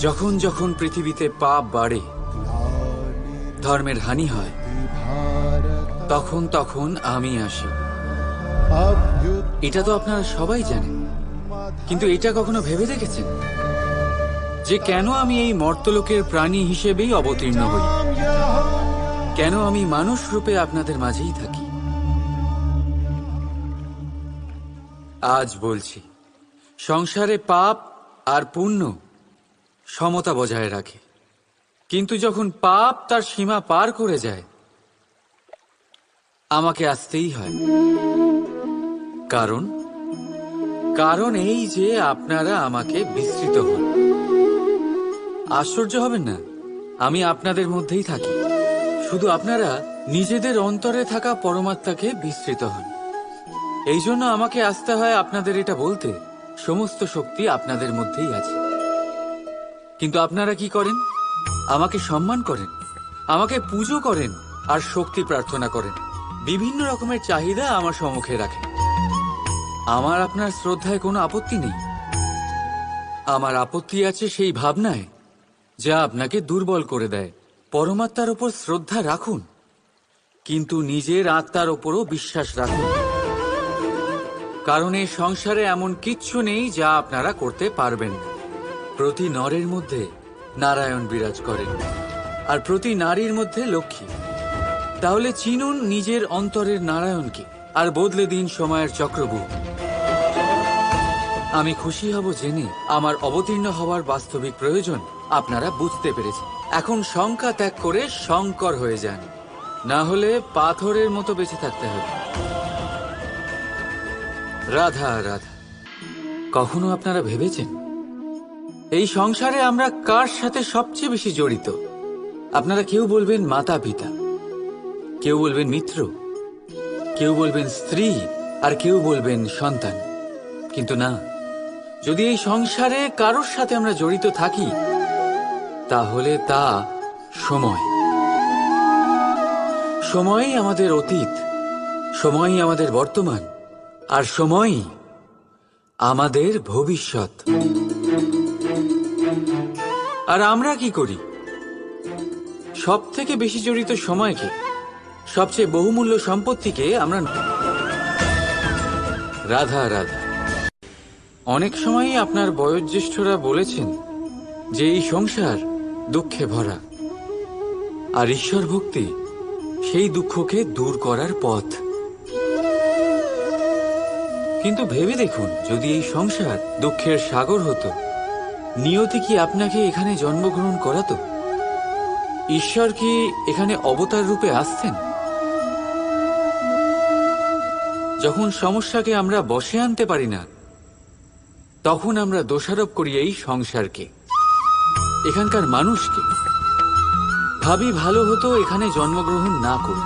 যখন যখন পৃথিবীতে পাপ বাড়ে, ধর্মের হানি হয়, তখন তখন আমি আসি। এটা তো আপনারা সবাই জানেন, কিন্তু এটা কখনো ভেবে দেখেছেন যে কেন আমি এই মর্তলোকের প্রাণী হিসেবেই অবতীর্ণ হই? কেন আমি মানুষ রূপে আপনাদের মাঝেই থাকি? আজ বলছি, সংসারে পাপ আর পুণ্য সমতা বজায় রাখে, কিন্তু যখন পাপ তার সীমা পার করে যায়, আমাকে আসতেই হয়। কারণ এই যে আপনারা আমাকে বিস্মৃত হন। আশ্চর্য হবেন না, আমি আপনাদের মধ্যেই থাকি, শুধু আপনারা নিজেদের অন্তরে থাকা পরমাত্মাকে বিস্মৃত হন। এই জন্য আমাকে আসতে হয় আপনাদের এটা বলতে, সমস্ত শক্তি আপনাদের মধ্যেই আছে। কিন্তু আপনারা কি করেন? আমাকে সম্মান করেন, আমাকে পুজো করেন, আর শক্তি প্রার্থনা করেন। বিভিন্ন রকমের চাহিদা আমার সম্মুখে রাখেন। আমার আপনার শ্রদ্ধায় কোনো আপত্তি নেই। আমার আপত্তি আছে সেই ভাবনায় যা আপনাকে দুর্বল করে দেয়। পরমাত্মার ওপর শ্রদ্ধা রাখুন, কিন্তু নিজের আত্মার ওপরও বিশ্বাস রাখুন। কারণ এই সংসারে এমন কিচ্ছু নেই যা আপনারা করতে পারবেন না। প্রতি নরের মধ্যে নারায়ণ বিরাজ করেন, আর প্রতি নারীর মধ্যে লক্ষ্মী। তাহলে চিনুন নিজের অন্তরের নারায়ণকে, আর বদলে দিন সময়ের চক্রব্যূহ। আমি খুশি হব জেনে আমার অবতীর্ণ হওয়ার বাস্তবিক প্রয়োজন আপনারা বুঝতে পেরেছেন। এখন শঙ্কা ত্যাগ করে শঙ্কর হয়ে যান, না হলে পাথরের মতো বেঁচে থাকতে হবে। রাধা রাধা। কখনো আপনারা ভেবেছেন এই সংসারে আমরা কার সাথে সবচেয়ে বেশি জড়িত? আপনারা কেউ বলবেন মাতা পিতা, কেউ বলবেন মিত্র, কেউ বলবেন স্ত্রী, আর কেউ বলবেন সন্তান। কিন্তু না, যদি এই সংসারে কারোর সাথে আমরা জড়িত থাকি, তাহলে তা সময়। সময়ই আমাদের অতীত, সময়ই আমাদের বর্তমান, আর সময়ই আমাদের ভবিষ্যৎ। আর আমরা কি করি? সব থেকে বেশি জড়িত সময়কে, সবচেয়ে বহুমূল্য সম্পত্তিকে আমরা। রাধা রাধা। অনেক সময়ই আপনার বয়োজ্যেষ্ঠরা বলেছেন যে এই সংসার দুঃখে ভরা, আর ঈশ্বর ভক্তি সেই দুঃখকে দূর করার পথ। কিন্তু ভেবে দেখুন, যদি এই সংসার দুঃখের সাগর হতো, নিয়তি কি আপনাকে এখানে জন্মগ্রহণ করাতো? ঈশ্বর কি এখানে অবতার রূপে আসতেন? যখন সমস্যাকে আমরা বশে আনতে পারি না, তখন আমরা দোষারোপ করি এই সংসারকে, এখানকার মানুষকে। ভাবি ভালো হতো এখানে জন্মগ্রহণ না করি।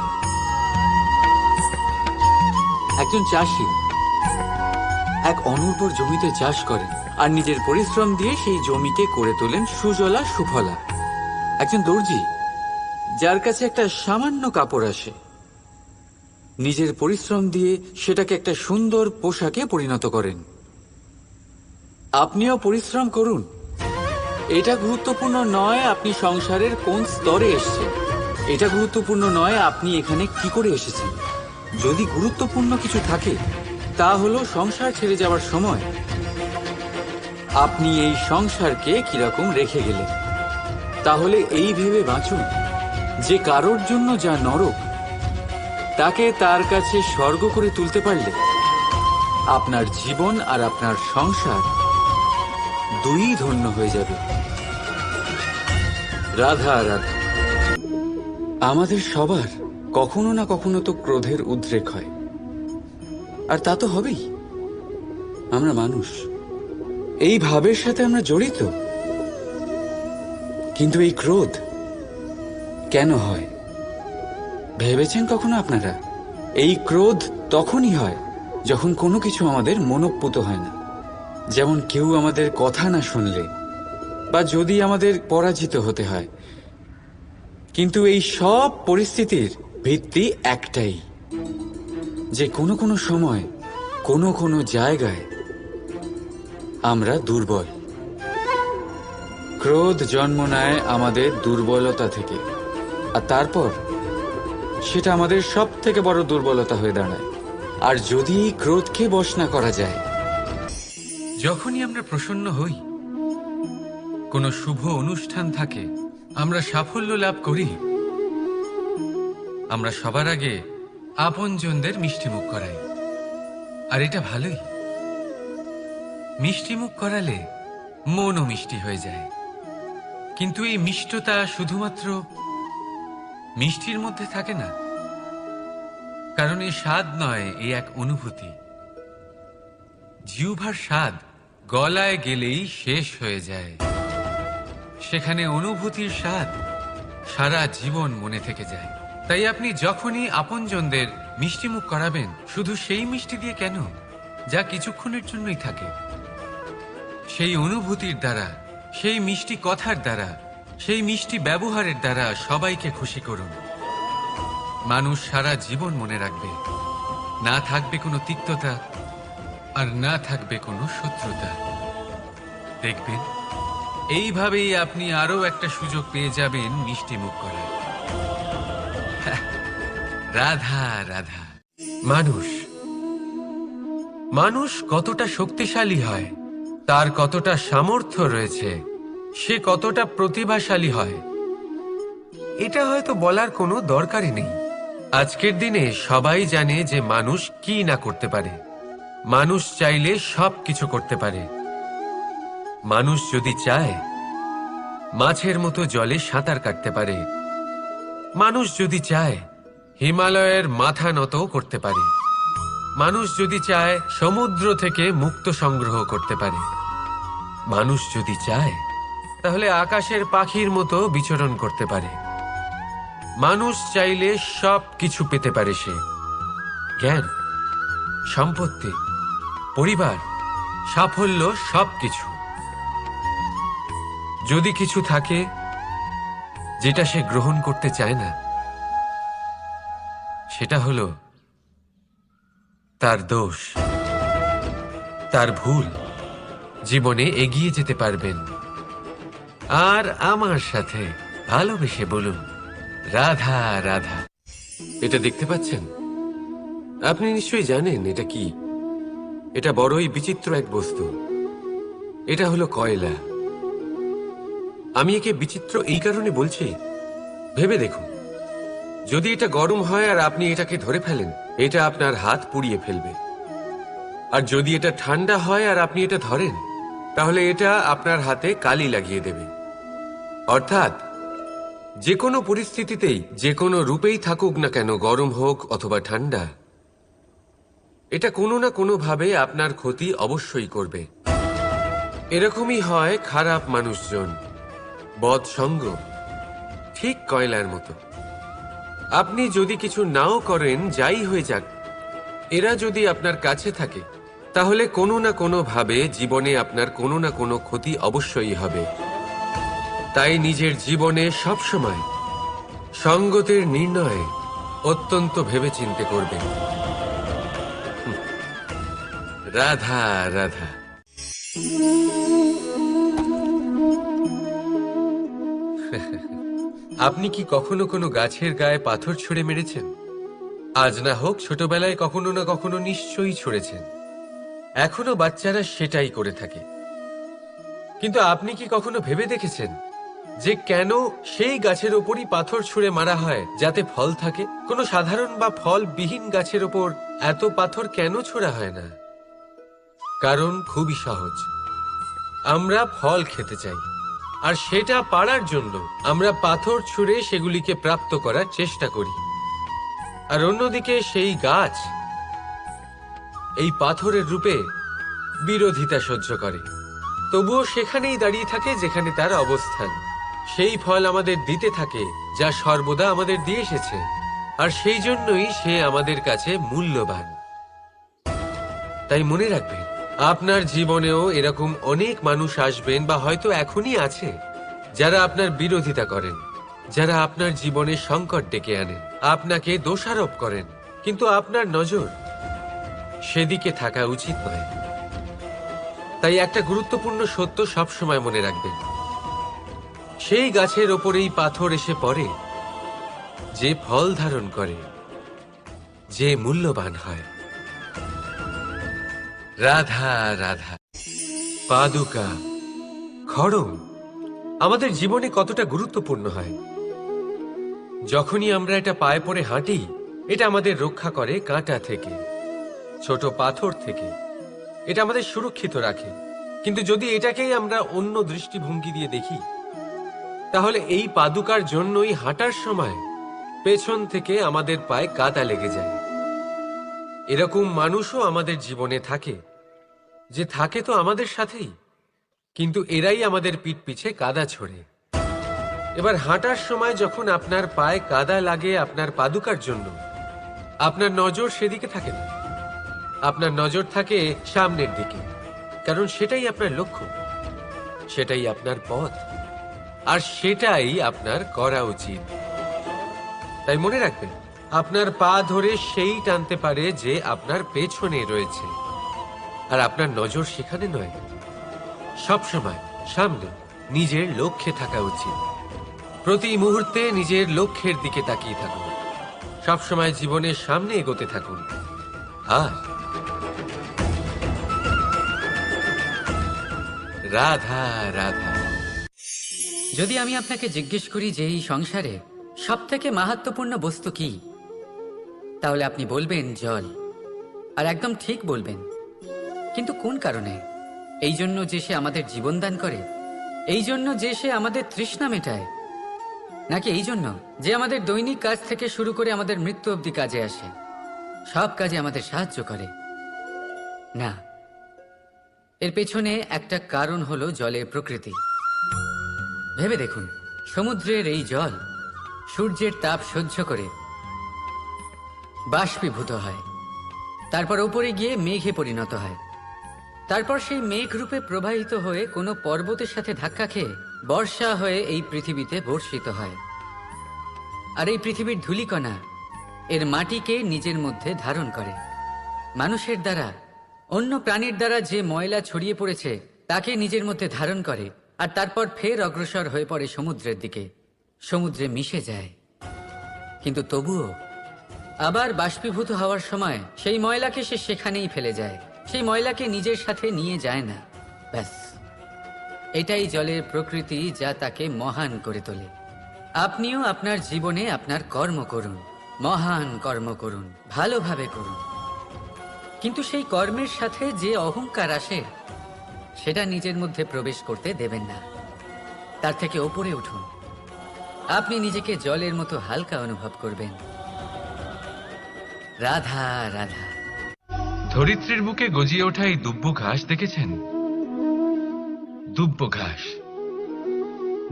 একজন চাষি এক অনুর্বর জমিতে চাষ করেন, আর নিজের পরিশ্রম দিয়ে সেই জমিকে করে তোলেন সুজলা সুফলা। একজন দর্জি, যার কাছে একটা সামান্য কাপড় আসে, নিজের পরিশ্রম দিয়ে সেটাকে একটা সুন্দর পোশাকে পরিণত করেন। আপনিও পরিশ্রম করুন। এটা গুরুত্বপূর্ণ নয় আপনি সংসারের কোন স্তরে এসেছেন, এটা গুরুত্বপূর্ণ নয় আপনি এখানে কি করে এসেছেন। যদি গুরুত্বপূর্ণ কিছু থাকে, তা হলো সংসার ছেড়ে যাওয়ার সময় আপনি এই সংসারকে কিরকম রেখে গেলেন। তাহলে এই ভেবে বাঁচুন যে কারোর জন্য যা নরক, তাকে তার কাছে স্বর্গ করে তুলতে পারলে আপনার জীবন আর আপনার সংসার দুই ধন্য হয়ে যাবে। রাধা রাধা। আমাদের সবার কখনো না কখনো তো ক্রোধের উদ্রেক হয়, আর তা তো হবেই। আমরা মানুষ, এই ভাবের সাথে আমরা জড়িত। কিন্তু এই ক্রোধ কেন হয় ভেবেছেন কখনো আপনারা? এই ক্রোধ তখনই হয় যখন কোনো কিছু আমাদের মনোপুত হয় না। যেমন কেউ আমাদের কথা না শুনলে, বা যদি আমাদের পরাজিত হতে হয়। কিন্তু এই সব পরিস্থিতির ভিত্তি একটাই, যে কোনো কোনো সময় কোনো কোনো জায়গায় আমরা দুর্বল। ক্রোধ জন্ম নেয় আমাদের দুর্বলতা থেকে, আর তারপর সেটা আমাদের সব থেকে বড় দুর্বলতা হয়ে দাঁড়ায়। আর যদি ক্রোধকে বশ না করা যায়, যখনই আমরা প্রসন্ন হই, কোনো শুভ অনুষ্ঠান থাকে, আমরা সাফল্য লাভ করি, আমরা সবার আগে আপনজনদের মিষ্টিমুখ করাই। আর এটা ভালোই, মিষ্টিমুখ করালে মনও মিষ্টি হয়ে যায়। কিন্তু এই মিষ্টতা শুধুমাত্র মিষ্টির মধ্যে থাকে না, কারণ এই স্বাদ নয়, এই এক অনুভূতি। জিহ্বার স্বাদ গলায় গেলেই শেষ হয়ে যায়, সেখানে অনুভূতির স্বাদ সারা জীবন মনে থেকে যায়। তাই আপনি যখনই আপনজনদের মিষ্টিমুখ করাবেন, শুধু সেই মিষ্টি দিয়ে কেন, যা কিছুক্ষণের জন্যই থাকে, সেই অনুভূতির দ্বারা, সেই মিষ্টি কথার দ্বারা, সেই মিষ্টি ব্যবহারের দ্বারা সবাইকে খুশি করুন। মানুষ সারা জীবন মনে রাখবে, না থাকবে কোনো তিক্ততা, আর না থাকবে কোনো শত্রুতা। দেখবেন এইভাবেই আপনি আরো একটা সুযোগ পেয়ে যাবেন মিষ্টি মুখ করার। রাধা রাধা। মানুষ কতটা শক্তিশালী হয়, তার কতটা সামর্থ্য রয়েছে, সে কতটা প্রতিভাশালী হয়, এটা হয়তো বলার কোনো দরকারই নেই। আজকের দিনে সবাই জানে যে মানুষ কি না করতে পারে। মানুষ চাইলে সব কিছু করতে পারে। মানুষ যদি চায় মাছের মতো জলে সাঁতার কাটতে পারে। মানুষ যদি চায় হিমালয়ের মাথা নত করতে পারে। মানুষ যদি চায় সমুদ্র থেকে মুক্তো সংগ্রহ করতে পারে। মানুষ যদি চায় তাহলে আকাশের পাখির মতো বিচরণ করতে পারে। মানুষ চাইলে সব কিছু পেতে পারে। সে জ্ঞান, সম্পত্তি, পরিবার, সাফল্য, সবকিছু। যদি কিছু থাকে যেটা সে গ্রহণ করতে চায় না, সেটা হলো তার দোষ, তার ভুল। জীবনে এগিয়ে যেতে পারবেন। আর আমার সাথে ভালোবেসে বলুন, রাধা রাধা। এটা দেখতে পাচ্ছেন? আপনি নিশ্চয়ই জানেন এটা কি। এটা বড়ই বিচিত্র এক বস্তু। এটা হলো কয়লা। আমি একে বিচিত্র এই কারণে বলছি, ভেবে দেখুন, যদি এটা গরম হয় আর আপনি এটাকে ধরে ফেলেন, এটা আপনার হাত পুড়িয়ে ফেলবে। আর যদি এটা ঠান্ডা হয় আর আপনি এটা ধরেন, তাহলে এটা আপনার হাতে কালি লাগিয়ে দেবে। অর্থাৎ যে কোনো পরিস্থিতিতেই, যে কোনো রূপেই থাকুক না কেন, গরম হোক অথবা ঠান্ডা, এটা কোনো না কোনো ভাবে আপনার ক্ষতি অবশ্যই করবে। এরকমই হয় খারাপ মানুষজন, বদসঙ্গ, ঠিক কয়লার মতো। আপনি যদি কিছু নাও করেন, যাই হয়ে যাক, এরা যদি আপনার কাছে থাকে, তাহলে কোনো না কোনো ভাবে জীবনে আপনার কোনো না কোনো ক্ষতি অবশ্যই হবে। তাই নিজের জীবনে সবসময় সঙ্গতের নির্ণয় অত্যন্ত ভেবেচিন্তে করবেন। রাধা রাধা। আপনি কি কখনো কোনো গাছের গায়ে পাথর ছুঁড়ে মেরেছেন? আজ না হোক ছোটবেলায় কখনো না কখনো নিশ্চয়ই ছুঁড়েছেন। এখনো বাচ্চারা সেটাই করে থাকে। কিন্তু আপনি কি কখনো ভেবে দেখেছেন যে কেন সেই গাছের ওপরই পাথর ছুঁড়ে মারা হয় যাতে ফল থাকে? কোনো সাধারণ বা ফলবিহীন গাছের ওপর এত পাথর কেন ছোড়া হয় না? কারণ খুবই সহজ, আমরা ফল খেতে চাই, আর সেটা পারার জন্য আমরা পাথর ছুঁড়ে সেগুলিকে প্রাপ্ত করার চেষ্টা করি। আর অন্যদিকে সেই গাছ এই পাথরের রূপে বিরোধিতা সহ্য করে, তবুও সেখানেই দাঁড়িয়ে থাকে যেখানে তার অবস্থান। সেই ফল আমাদের দিতে থাকে যা সর্বদা আমাদের দিয়ে এসেছে, আর সেই জন্যই সে আমাদের কাছে মূল্যবান। তাই মনে রাখবেন, আপনার জীবনেও এরকম অনেক মানুষ আসবেন, বা হয়তো এখনই আছে, যারা আপনার বিরোধিতা করেন, যারা আপনার জীবনে সংকট ডেকে আনেন, আপনাকে দোষারোপ করেন। কিন্তু আপনার নজর সেদিকে থাকা উচিত নয়। তাই একটা গুরুত্বপূর্ণ সত্য সবসময় মনে রাখবেন, সেই গাছের ওপরেই পাথর এসে পড়ে যে ফল ধারণ করে, যে মূল্যবান হয়। রাধা রাধা। পাদুকা, খড়ম আমাদের জীবনে কতটা গুরুত্বপূর্ণ হয়। যখনই আমরা এটা পায়ে পড়ে হাঁটি, এটা আমাদের রক্ষা করে কাঁটা থেকে, ছোট পাথর থেকে। এটা আমাদের সুরক্ষিত রাখে। কিন্তু যদি এটাকেই আমরা অন্য দৃষ্টিভঙ্গি দিয়ে দেখি, তাহলে এই পাদুকার জন্যই হাঁটার সময় পেছন থেকে আমাদের পায়ে কাদা লেগে যায়। এরকম মানুষও আমাদের জীবনে থাকে, যে থাকে তো আমাদের সাথেই, কিন্তু এরাই আমাদের পিঠ পিছে কাদা ছোড়ে। এবার হাঁটার সময় যখন আপনার পায়ে কাদা লাগে আপনার পাদুকার জন্য, আপনার নজর সেদিকে থাকে না, আপনার নজর থাকে সামনের দিকে, কারণ সেটাই আপনার লক্ষ্য, সেটাই আপনার পথ, আর সেটাই আপনার করা উচিত। তাই মনে রাখবেন, আপনার পা ধরে সেই টানতে পারে যে আপনার পেছনে রয়েছে, আর আপনার নজর সেখানে নয়। সবসময় সামনে নিজের লক্ষ্যে থাকা উচিত। প্রতি মুহূর্তে নিজের লক্ষ্যের দিকে তাকিয়ে থাকুন, সবসময় জীবনের সামনে এগোতে থাকুন। আর রাধা রাধা। যদি আমি আপনাকে জিজ্ঞেস করি যে এই সংসারে সব থেকে মাহাত্ম্যপূর্ণ বস্তু কি, তাহলে আপনি বলবেন জল। আর একদম ঠিক বলবেন। কিন্তু কোন কারণে? এই জন্য যে সে আমাদের জীবন দান করে? এই জন্য যে সে আমাদের তৃষ্ণা মেটায়? নাকি এই জন্য যে আমাদের দৈনিক কাজ থেকে শুরু করে আমাদের মৃত্যু অবধি কাজে আসে, সব কাজে আমাদের সাহায্য করে? না, এর পেছনে একটা কারণ হলো জলের প্রকৃতি। ভেবে দেখুন, সমুদ্রের এই জল সূর্যের তাপ সহ্য করে বাষ্পীভূত হয়, তারপর উপরে গিয়ে মেঘে পরিণত হয়, তারপর সেই মেঘ রূপে প্রবাহিত হয়ে কোনো পর্বতের সাথে ধাক্কা খেয়ে বর্ষা হয়ে এই পৃথিবীতে বর্ষিত হয়। আর এই পৃথিবীর ধূলিকণা এর মাটিকে নিজের মধ্যে ধারণ করে। মানুষের দ্বারা, অন্য প্রাণীর দ্বারা যে ময়লা ছড়িয়ে পড়েছে তাকে নিজের মধ্যে ধারণ করে, আর তারপর ফের অগ্রসর হয়ে পড়ে সমুদ্রের দিকে, সমুদ্রে মিশে যায়। কিন্তু তবুও আবার বাষ্পীভূত হওয়ার সময় সেই ময়লাকে সে সেখানেই ফেলে যায়, সেই ময়লাকে নিজের সাথে নিয়ে যায় না। ব্যাস, এটাই জলের প্রকৃতি, যা তাকে মহান করে তোলে। আপনিও আপনার জীবনে আপনার কর্ম করুন, মহান কর্ম করুন, ভালোভাবে করুন, কিন্তু সেই কর্মের সাথে যে অহংকার আসে সেটা নিজের মধ্যে প্রবেশ করতে দেবেন না। তার থেকে ওপরে উঠুন, আপনি নিজেকে জলের মতো হালকা অনুভব করবেন। রাধা রাধা। ধরিত্রীর বুকে গজিয়ে ওঠা এই দুব্ব ঘাস দেখেছেন? দুব্ব ঘাস,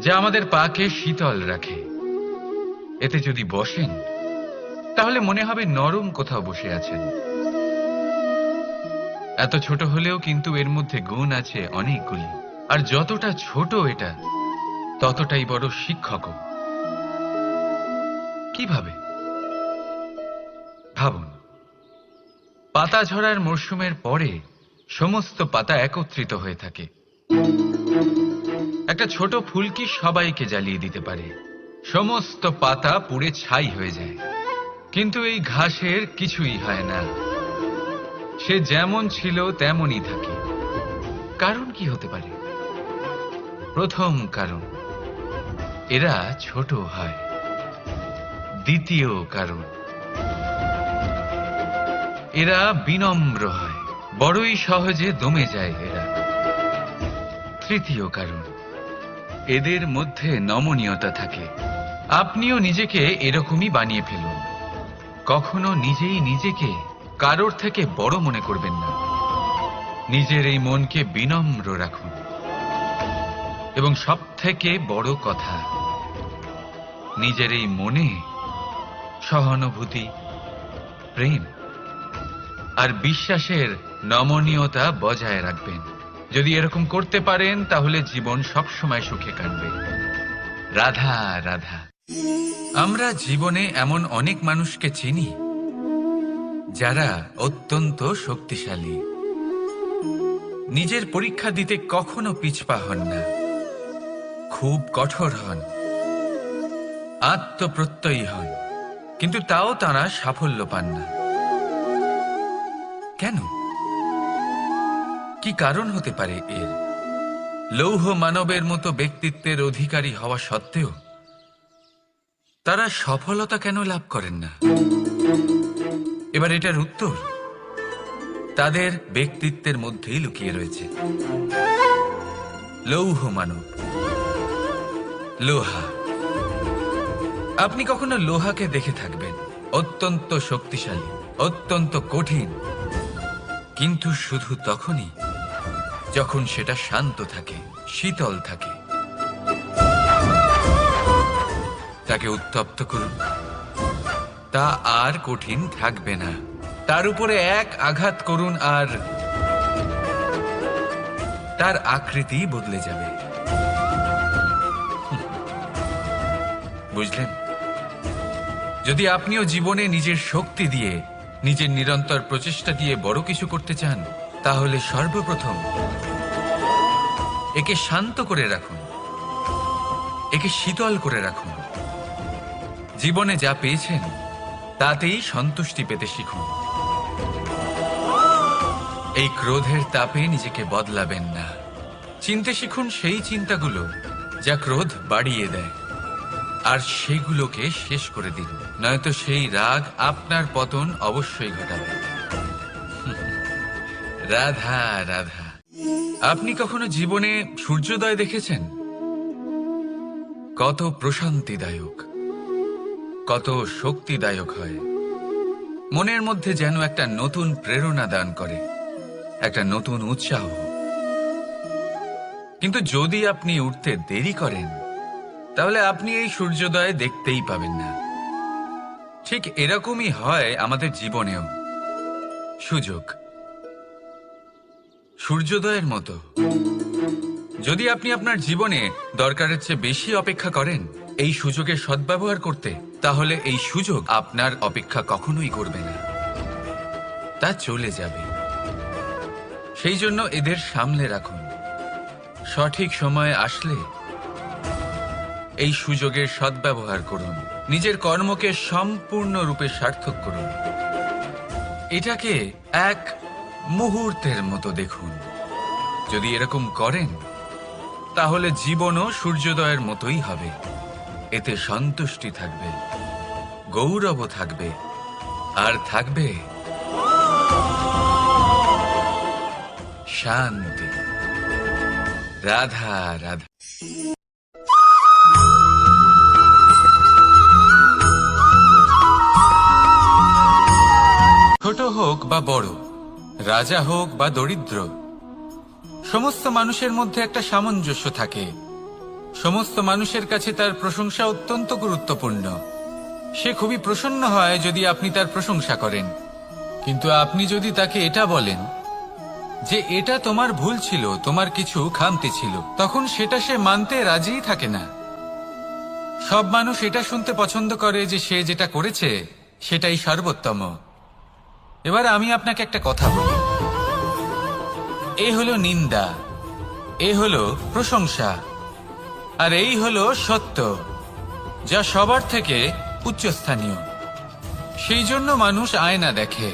যা আমাদের পাকে শীতল রাখে। এতে যদি বসেন তাহলে মনে হবে নরম কোথাও বসে আছেন। এত ছোট হলেও কিন্তু এর মধ্যে গুণ আছে অনেকগুলি, আর যতটা ছোট এটা ততটাই বড় শিক্ষকও। কিভাবে? ভাবুন, পাতা ঝরার মরশুমের পরে সমস্ত পাতা একত্রিত হয়ে থাকে। একটা ছোট ফুলকি সবাইকে জ্বালিয়ে দিতে পারে, সমস্ত পাতা পুড়ে ছাই হয়ে যায়। কিন্তু এই ঘাসের কিছুই হয় না, সে যেমন ছিল তেমনই থাকে। কারণ কি হতে পারে? প্রথম কারণ, এরা ছোট হয়। দ্বিতীয় কারণ, এরা বিনম্র হয়, বড়ই সহজে দমে যায় এরা। তৃতীয় কারণ, এদের মধ্যে নমনীয়তা থাকে। আপনিও নিজেকে এরকমই বানিয়ে ফেলুন। কখনো নিজেই নিজেকে কারোর থেকে বড় মনে করবেন না। নিজের এই মনকে বিনম্র রাখুন। এবং সব থেকে বড় কথা, নিজের এই মনে সহানুভূতি, প্রেম আর বিশ্বাসের নমনীয়তা বজায় রাখবেন। যদি এরকম করতে পারেন তাহলে জীবন সবসময় সুখে কাটবে। রাধা রাধা। আমরা জীবনে এমন অনেক মানুষকে চিনি যারা অত্যন্ত শক্তিশালী, নিজের পরীক্ষা দিতে কখনো পিছপা হন না, খুব কঠোর হন, আত্মপ্রত্যয়ী হন, কিন্তু তাও তারা সাফল্য পান না। কেন? কি কারণ হতে পারে এর? লৌহ মানবের মতো ব্যক্তিত্বের অধিকারী হওয়া সত্ত্বেও তারা সফলতা কেন লাভ করেন না? এবার এটার উত্তর তাদের ব্যক্তিত্বের মধ্যেই লুকিয়ে রয়েছে। লৌহ মানব, লোহা। আপনি কখনো লোহাকে দেখে থাকবেন, অত্যন্ত শক্তিশালী, অত্যন্ত কঠিন, কিন্তু শুধু তখনই যখন সেটা শান্ত থাকে, শীতল থাকে। তাকে উত্তপ্ত করুন, তা আর কঠিন থাকবে না। তার উপরে এক আঘাত করুন আর তার আকৃতি বদলে যাবে। বুঝলেন? যদি আপনিও জীবনে নিজের শক্তি দিয়ে, নিজের নিরন্তর প্রচেষ্টা দিয়ে বড় কিছু করতে চান, তাহলে সর্বপ্রথম একে শান্ত করে রাখুন, একে শীতল করে রাখুন। জীবনে যা পেয়েছেন তাতেই সন্তুষ্টি পেতে শিখুন। এই ক্রোধের তাপে নিজেকে বদলাবেন না। চিনতে শিখুন সেই চিন্তাগুলো যা ক্রোধ বাড়িয়ে দেয়, আর সেগুলোকে শেষ করে দিন, নয়তো সেই রাগ আপনার পতন অবশ্যই ঘটাবে। রাধা রাধা। আপনি কখনো জীবনে সূর্যোদয় দেখেছেন? কত প্রশান্তিদায়ক, কত শক্তিদায়ক হয়। মনের মধ্যে যেন একটা নতুন প্রেরণা দান করে, একটা নতুন উৎসাহ। কিন্তু যদি আপনি উঠতে দেরি করেন, তাহলে আপনি এই সূর্যোদয় দেখতেই পাবেন না। ঠিক এরকমই হয় আমাদের জীবনেও। সুযোগ সূর্যোদয়ের মতো। যদি আপনি আপনার জীবনে দরকারের চেয়ে বেশি অপেক্ষা করেন এই সুযোগের সদ্ব্যবহার করতে, তাহলে এই সুযোগ আপনার অপেক্ষা কখনোই করবে না, তা চলে যাবে। সেই জন্য এদের সামলে রাখুন। সঠিক সময় আসলে এই সুযোগের সদ্ব্যবহার করুন, নিজের কর্মকে সম্পূর্ণরূপে সার্থক করুন। এটাকে এক মুহূর্তের মতো দেখুন। যদি এরকম করেন, তাহলে জীবনও সূর্যোদয়ের মতোই হবে। এতে সন্তুষ্টি থাকবে, গৌরবও থাকবে, আর থাকবে শান্তি। রাধা রাধা। ছোট হোক বা বড়, রাজা হোক বা দরিদ্র, সমস্ত মানুষের মধ্যে একটা সামঞ্জস্য থাকে। সমস্ত মানুষের কাছে তার প্রশংসা অত্যন্ত গুরুত্বপূর্ণ। সে খুবই প্রসন্ন হয় যদি আপনি তার প্রশংসা করেন, কিন্তু আপনি যদি তাকে এটা বলেন যে এটা তোমার ভুল ছিল, তোমার কিছু খামতি ছিল, তখন সেটা সে মানতে রাজিই থাকে না। সব মানুষ এটা শুনতে পছন্দ করে যে সে যেটা করেছে সেটাই সর্বোত্তম। এবার আমি আপনাকে একটা কথা বলি। এ হলো নিন্দা, এ হলো প্রশংসা, আর এই হলো সত্য, যা সবার থেকে উচ্চস্থানীয়। সেই জন্য মানুষ আয়না দেখে।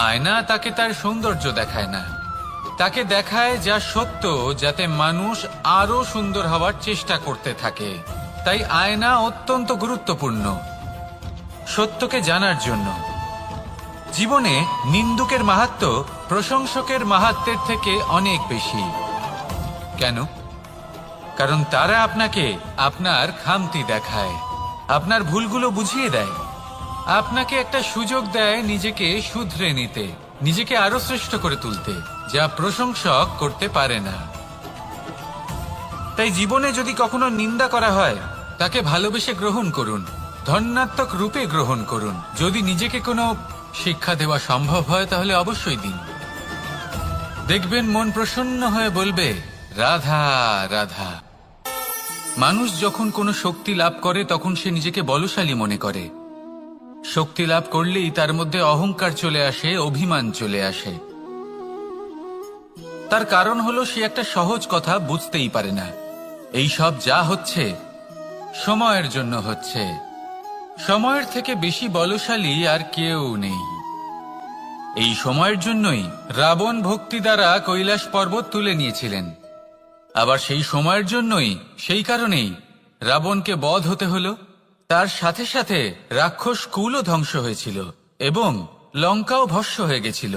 আয়না তাকে তার সৌন্দর্য দেখায় না, তাকে দেখায় যা সত্য, যাতে মানুষ আরো সুন্দর হওয়ার চেষ্টা করতে থাকে। তাই আয়না অত্যন্ত গুরুত্বপূর্ণ সত্যকে জানার জন্য। জীবনে নিন্দুকের মাহাত্ম্য প্রশংসকের মাহাত্ম্যের থেকে অনেক বেশি। কেন? কারণ তারা আপনাকে আপনার খামতি দেখায়, আপনার ভুলগুলো বুঝিয়ে দেয়, আপনাকে একটা সুযোগ দেয় নিজেকে শুধরে নিতে, নিজেকে আরো শ্রেষ্ঠ করে তুলতে, যা প্রশংসক করতে পারে না। তাই জীবনে যদি কখনো নিন্দা করা হয়, তাকে ভালোবেসে গ্রহণ করুন, ধন্যাত্মক রূপে গ্রহণ করুন। যদি নিজেকে কোনো শিক্ষা দেওয়া সম্ভব হয় তাহলে অবশ্যই দিন। দেখবেন মন প্রসন্ন হয়ে বলবে রাধা রাধা। মানুষ যখন কোনো শক্তি লাভ করে তখন সে নিজেকে বলশালী মনে করে, শক্তি লাভ করলেই তার মধ্যে অহংকার চলে আসে, অভিমান চলে আসে। তার কারণ হলো সে একটা সহজ কথা বুঝতেই পারে না। এই সব যা হচ্ছে সময়ের জন্য হচ্ছে। সময়ের থেকে বেশি বলশালী আর কেউ নেই। এই সময়ের জন্যই রাবণ ভক্তি দ্বারা কৈলাস পর্বত তুলে নিয়েছিলেন। আবার সেই সময়ের জন্যই, সেই কারণেই রাবণকে বধ হতে হলো। তার সাথে সাথে রাক্ষস কুলও ধ্বংস হয়েছিল এবং লঙ্কাও ভস্ম হয়ে গেছিল।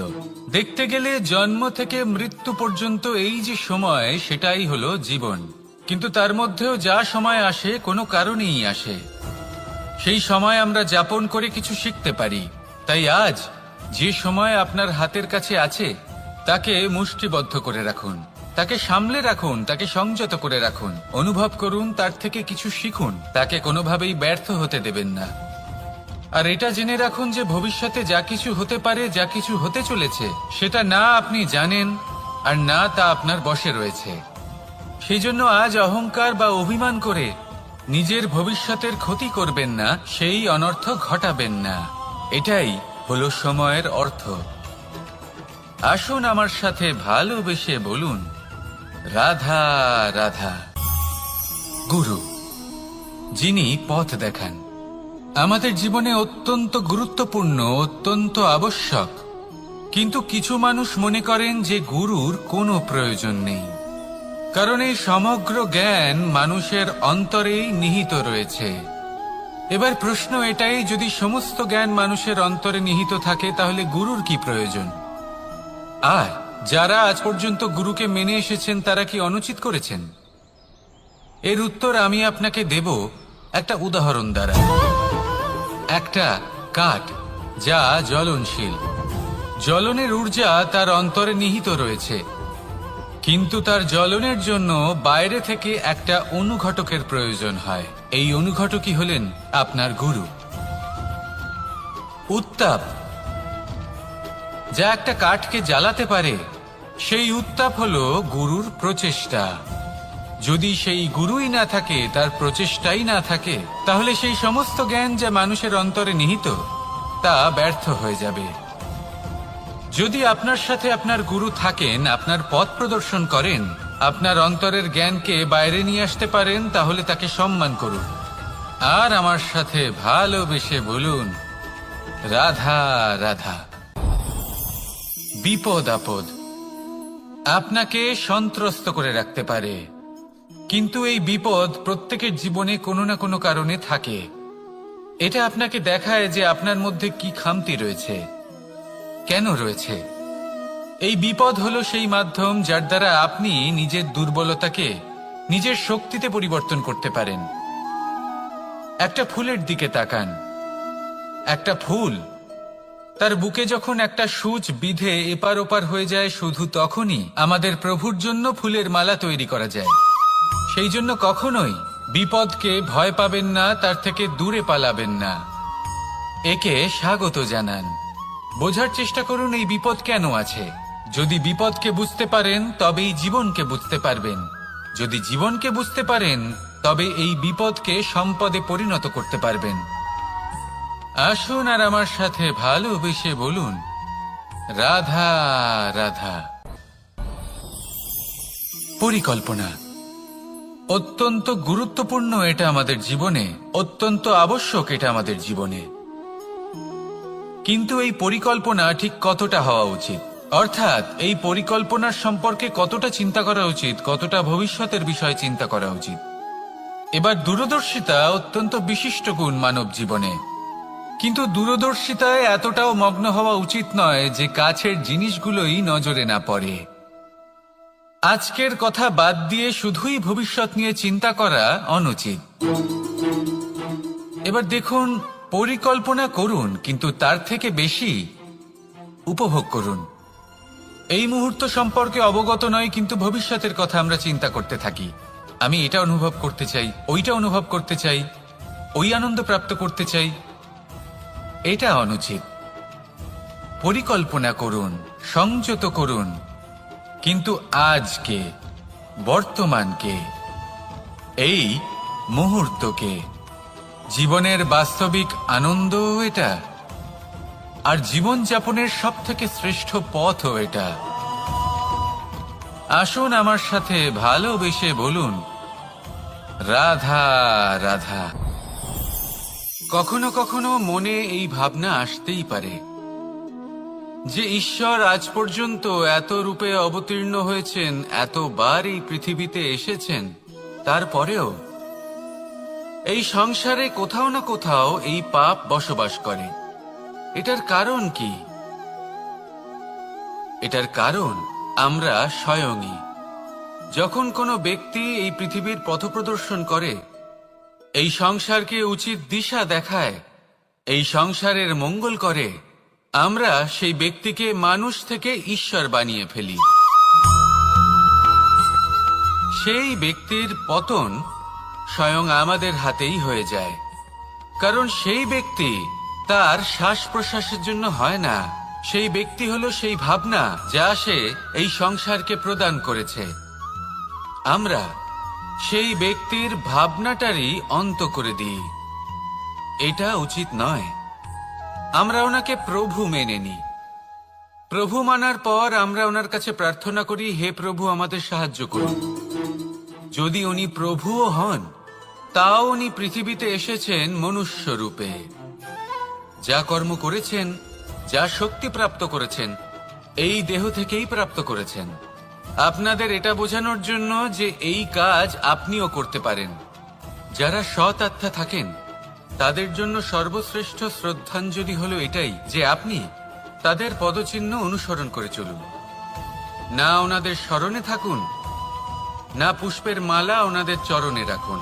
দেখতে গেলে জন্ম থেকে মৃত্যু পর্যন্ত এই যে সময়, সেটাই হলো জীবন। কিন্তু তার মধ্যেও যা সময় আসে কোনো কারণেই আসে। সেই সময় আমরা যাপন করে কিছু শিখতে পারি। তাই আজ যে সময় আপনার হাতের কাছে আছে তাকে মুষ্টিবদ্ধ করে রাখুন, তাকে সামলে রাখুন, তাকে সংযত করে রাখুন, অনুভব করুন, তার থেকে কিছু শিখুন, তাকে কোনোভাবেই ব্যর্থ হতে দেবেন না। আর এটা জেনে রাখুন যে ভবিষ্যতে যা কিছু হতে পারে, যা কিছু হতে চলেছে, সেটা না আপনি জানেন আর না তা আপনার বশে রয়েছে। সেই জন্য আজ অহংকার বা অভিমান করে নিজের ভবিষ্যতের ক্ষতি করবেন না, সেই অনর্থ ঘটাবেন না। এটাই হলো সময়ের অর্থ। আসুন আমার সাথে ভালোবেসে বলুন, রাধা রাধা। গুরু, যিনি পথ দেখান, আমাদের জীবনে অত্যন্ত গুরুত্বপূর্ণ, অত্যন্ত আবশ্যক। কিন্তু কিছু মানুষ মনে করেন যে গুরুর কোনো প্রয়োজন নেই, কারণ এই সমগ্র জ্ঞান মানুষের অন্তরেই নিহিত রয়েছে। এবার প্রশ্ন এটাই, যদি সমস্ত জ্ঞান মানুষের অন্তরে নিহিত থাকে তাহলে গুরুর কি প্রয়োজন? আর যারা আজ পর্যন্ত গুরুকে মেনে এসেছেন তারা কি অনুচিত করেছেন? এর উত্তর আমি আপনাকে দেব একটা উদাহরণ দ্বারা। একটা কাঠ যা জ্বলনশীল, জ্বলনের ঊর্জা তার অন্তরে নিহিত রয়েছে, কিন্তু তার জ্বলনের জন্য বাইরে থেকে একটা অনুঘটকের প্রয়োজন হয়। এই অনুঘটকই হলেন আপনার গুরু। উত্তাপ যা একটা কাঠকে জ্বালাতে পারে, সেই উত্তাপ হলো গুরুর প্রচেষ্টা। যদি সেই গুরুই না থাকে, তার প্রচেষ্টাই না থাকে, তাহলে সেই সমস্ত জ্ঞান যা মানুষের অন্তরে নিহিত তা ব্যর্থ হয়ে যাবে। যদি আপনার সাথে আপনার গুরু থাকেন, আপনার পথ প্রদর্শন করেন, আপনার অন্তরের জ্ঞানকে বাইরে নিয়ে আসতে পারেন, তাহলে তাকে সম্মান করুন। আর আমার সাথে ভালোবেসে বলুন, রাধা রাধা। বিপদ আপদ আপনাকে সন্ত্রস্ত করে রাখতে পারে, কিন্তু এই বিপদ প্রত্যেকের জীবনে কোনো না কোনো কারণে থাকে। এটা আপনাকে দেখায় যে আপনার মধ্যে কি খামতি রয়েছে, কেন রয়েছে। এই বিপদ হলো সেই মাধ্যম যার দ্বারা আপনি নিজের দুর্বলতাকে নিজের শক্তিতে পরিবর্তন করতে পারেন। একটা ফুলের দিকে তাকান। একটা ফুল, তার বুকে যখন একটা সূচ বিঁধে এপার ওপার হয়ে যায়, শুধু তখনই আমাদের প্রভুর জন্য ফুলের মালা তৈরি করা যায়। সেই জন্য কখনোই বিপদকে ভয় পাবেন না, তার থেকে দূরে পালাবেন না, একে স্বাগত জানান। বোঝার চেষ্টা করুন এই বিপদ কেন আছে। যদি বিপদকে বুঝতে পারেন তবেই জীবনকে বুঝতে পারবেন। যদি জীবনকে বুঝতে পারেন তবে এই বিপদকে সম্পদে পরিণত করতে পারবেন। আসুন আর আমার সাথে ভালোবেসে বলুন, রাধা রাধা। পরিকল্পনা অত্যন্ত গুরুত্বপূর্ণ, এটা আমাদের জীবনে অত্যন্ত আবশ্যক, এটা আমাদের জীবনে। কিন্তু এই পরিকল্পনা ঠিক কতটা হওয়া উচিত, অর্থাৎ এই পরিকল্পনার সম্পর্কে কতটা চিন্তা করা উচিত, কতটা ভবিষ্যতের বিষয়ে চিন্তা করা উচিত। এবার দূরদর্শিতা অত্যন্ত বিশিষ্ট গুণ মানব জীবনে, কিন্তু দূরদর্শিতায় এতটাও মগ্ন হওয়া উচিত নয় যে কাছের জিনিসগুলোই নজরে না পড়ে। আজকের কথা বাদ দিয়ে শুধুই ভবিষ্যৎ নিয়ে চিন্তা করা অনুচিত। এবার দেখুন, পরিকল্পনা করুন, কিন্তু তার থেকে বেশি উপভোগ করুন। এই মুহূর্ত সম্পর্কে অবগত নয়, কিন্তু ভবিষ্যতের কথা আমরা চিন্তা করতে থাকি। আমি এটা অনুভব করতে চাই, ওইটা অনুভব করতে চাই, ওই আনন্দ প্রাপ্ত করতে চাই। এটা অনুচিত। পরিকল্পনা করুন, সংযত করুন, কিন্তু আজকে, বর্তমানকে, এই মুহূর্তকে জীবনের বাস্তবিক আনন্দ এটা, আর জীবন যাপনের সব থেকে শ্রেষ্ঠ পথও এটা। আসুন আমার সাথে ভালোবেসে বলুন, রাধা রাধা। কখনো কখনো মনে এই ভাবনা আসতেই পারে যে ঈশ্বর আজ পর্যন্ত এত রূপে অবতীর্ণ হয়েছেন, এতবার এই পৃথিবীতে এসেছেন, তারপরেও এই সংসারে কোথাও না কোথাও এই পাপ বসবাস করে। এটার কারণ কি? এটার কারণ আমরা স্বয়ংই। যখন কোনো ব্যক্তি এই পৃথিবীর পথপ্রদর্শন করে, এই সংসারকে উচিত দিশা দেখায়, এই সংসারের মঙ্গল করে, আমরা সেই ব্যক্তিকে মানুষ থেকে ঈশ্বর বানিয়ে ফেলি। সেই ব্যক্তির পতন স্বয়ং আমাদের হাতেই হয়ে যায়, কারণ সেই ব্যক্তি তার শ্বাস প্রশ্বাসের জন্য হয় না। সেই ব্যক্তি হলো সেই ভাবনা যা সে এই সংসারকে প্রদান করেছে। আমরা সেই ব্যক্তির ভাবনাটারই অন্ত করে দিই। এটা উচিত নয়। আমরা ওনাকে প্রভু মেনে নিই। প্রভু মানার পর আমরা ওনার কাছে প্রার্থনা করি, হে প্রভু আমাদের সাহায্য করুন। যদি উনি প্রভুও হন, তাও উনি পৃথিবীতে এসেছেন মনুষ্য রূপে। যা কর্ম করেছেন, যা শক্তি প্রাপ্ত করেছেন, এই দেহ থেকেই প্রাপ্ত করেছেন। আপনাদের এটা বোঝানোর জন্য যে এই কাজ আপনিও করতে পারেন। যারা সৎ আত্মা থাকেন, তাদের জন্য সর্বশ্রেষ্ঠ শ্রদ্ধাঞ্জলি হলো এটাই যে আপনি তাদের পদচিহ্ন অনুসরণ করে চলুন। না ওনাদের স্মরণে থাকুন, না পুষ্পের মালা ওনাদের চরণে রাখুন,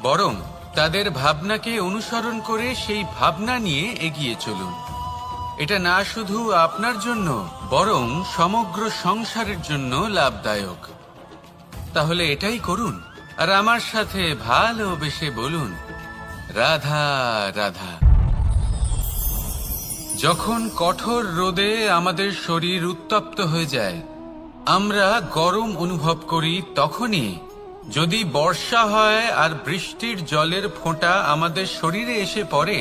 বরং তাদের ভাবনাকে অনুসরণ করে সেই ভাবনা নিয়ে এগিয়ে চলুন। এটা না শুধু আপনার জন্য, বরং সমগ্র সংসারের জন্য লাভদায়ক। তাহলে এটাই করুন, আর আমার সাথে ভালোবেসে বলুন, রাধা রাধা। যখন কঠোর রোদে আমাদের শরীর উত্তপ্ত হয়ে যায়, আমরা গরম অনুভব করি, তখনই যদি বর্ষা হয় আর বৃষ্টির জলের ফোঁটা আমাদের শরীরে এসে পড়ে,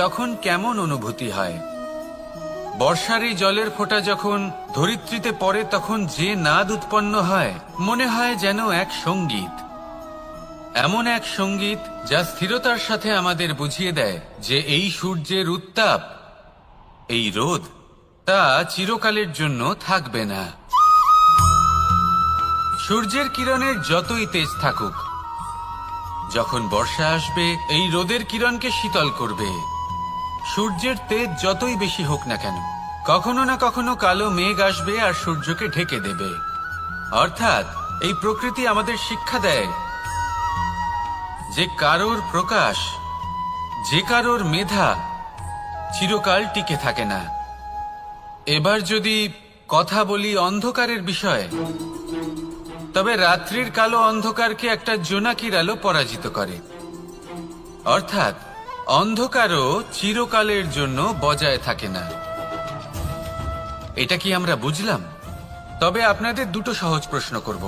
তখন কেমন অনুভূতি হয়? বর্ষার এই জলের ফোঁটা যখন ধরিত্রীতে পড়ে, তখন যে নাদ উৎপন্ন হয়, মনে হয় যেন এক সঙ্গীত। এমন এক সঙ্গীত যা স্থিরতার সাথে আমাদের বুঝিয়ে দেয় যে এই সূর্যের উত্তাপ, এই রোদ, তা চিরকালের জন্য থাকবে না। সূর্যের কিরণের যতই তেজ থাকুক, যখন বর্ষা আসবে এই রোদের কিরণকে শীতল করবে। সূর্যের তেজ যতই বেশি হোক না কেন, কখনো না কখনো কালো মেঘ আসবে আর সূর্যকে ঢেকে দেবে। অর্থাৎ এই প্রকৃতি আমাদের শিক্ষা দেয় যে কারোর প্রকাশ, যে কারোর মেধা চিরকাল টিকে থাকে না। এবার যদি কথা বলি অন্ধকারের বিষয়ে, তবে রাত্রির কালো অন্ধকারকে একটা জোনাকির আলো পরাজিত করে। অর্থাৎ অন্ধকারও চিরকালের জন্য বজায় থাকে না। এটা কি আমরা বুঝলাম? তবে আপনাদের দুটো সহজ প্রশ্ন করব।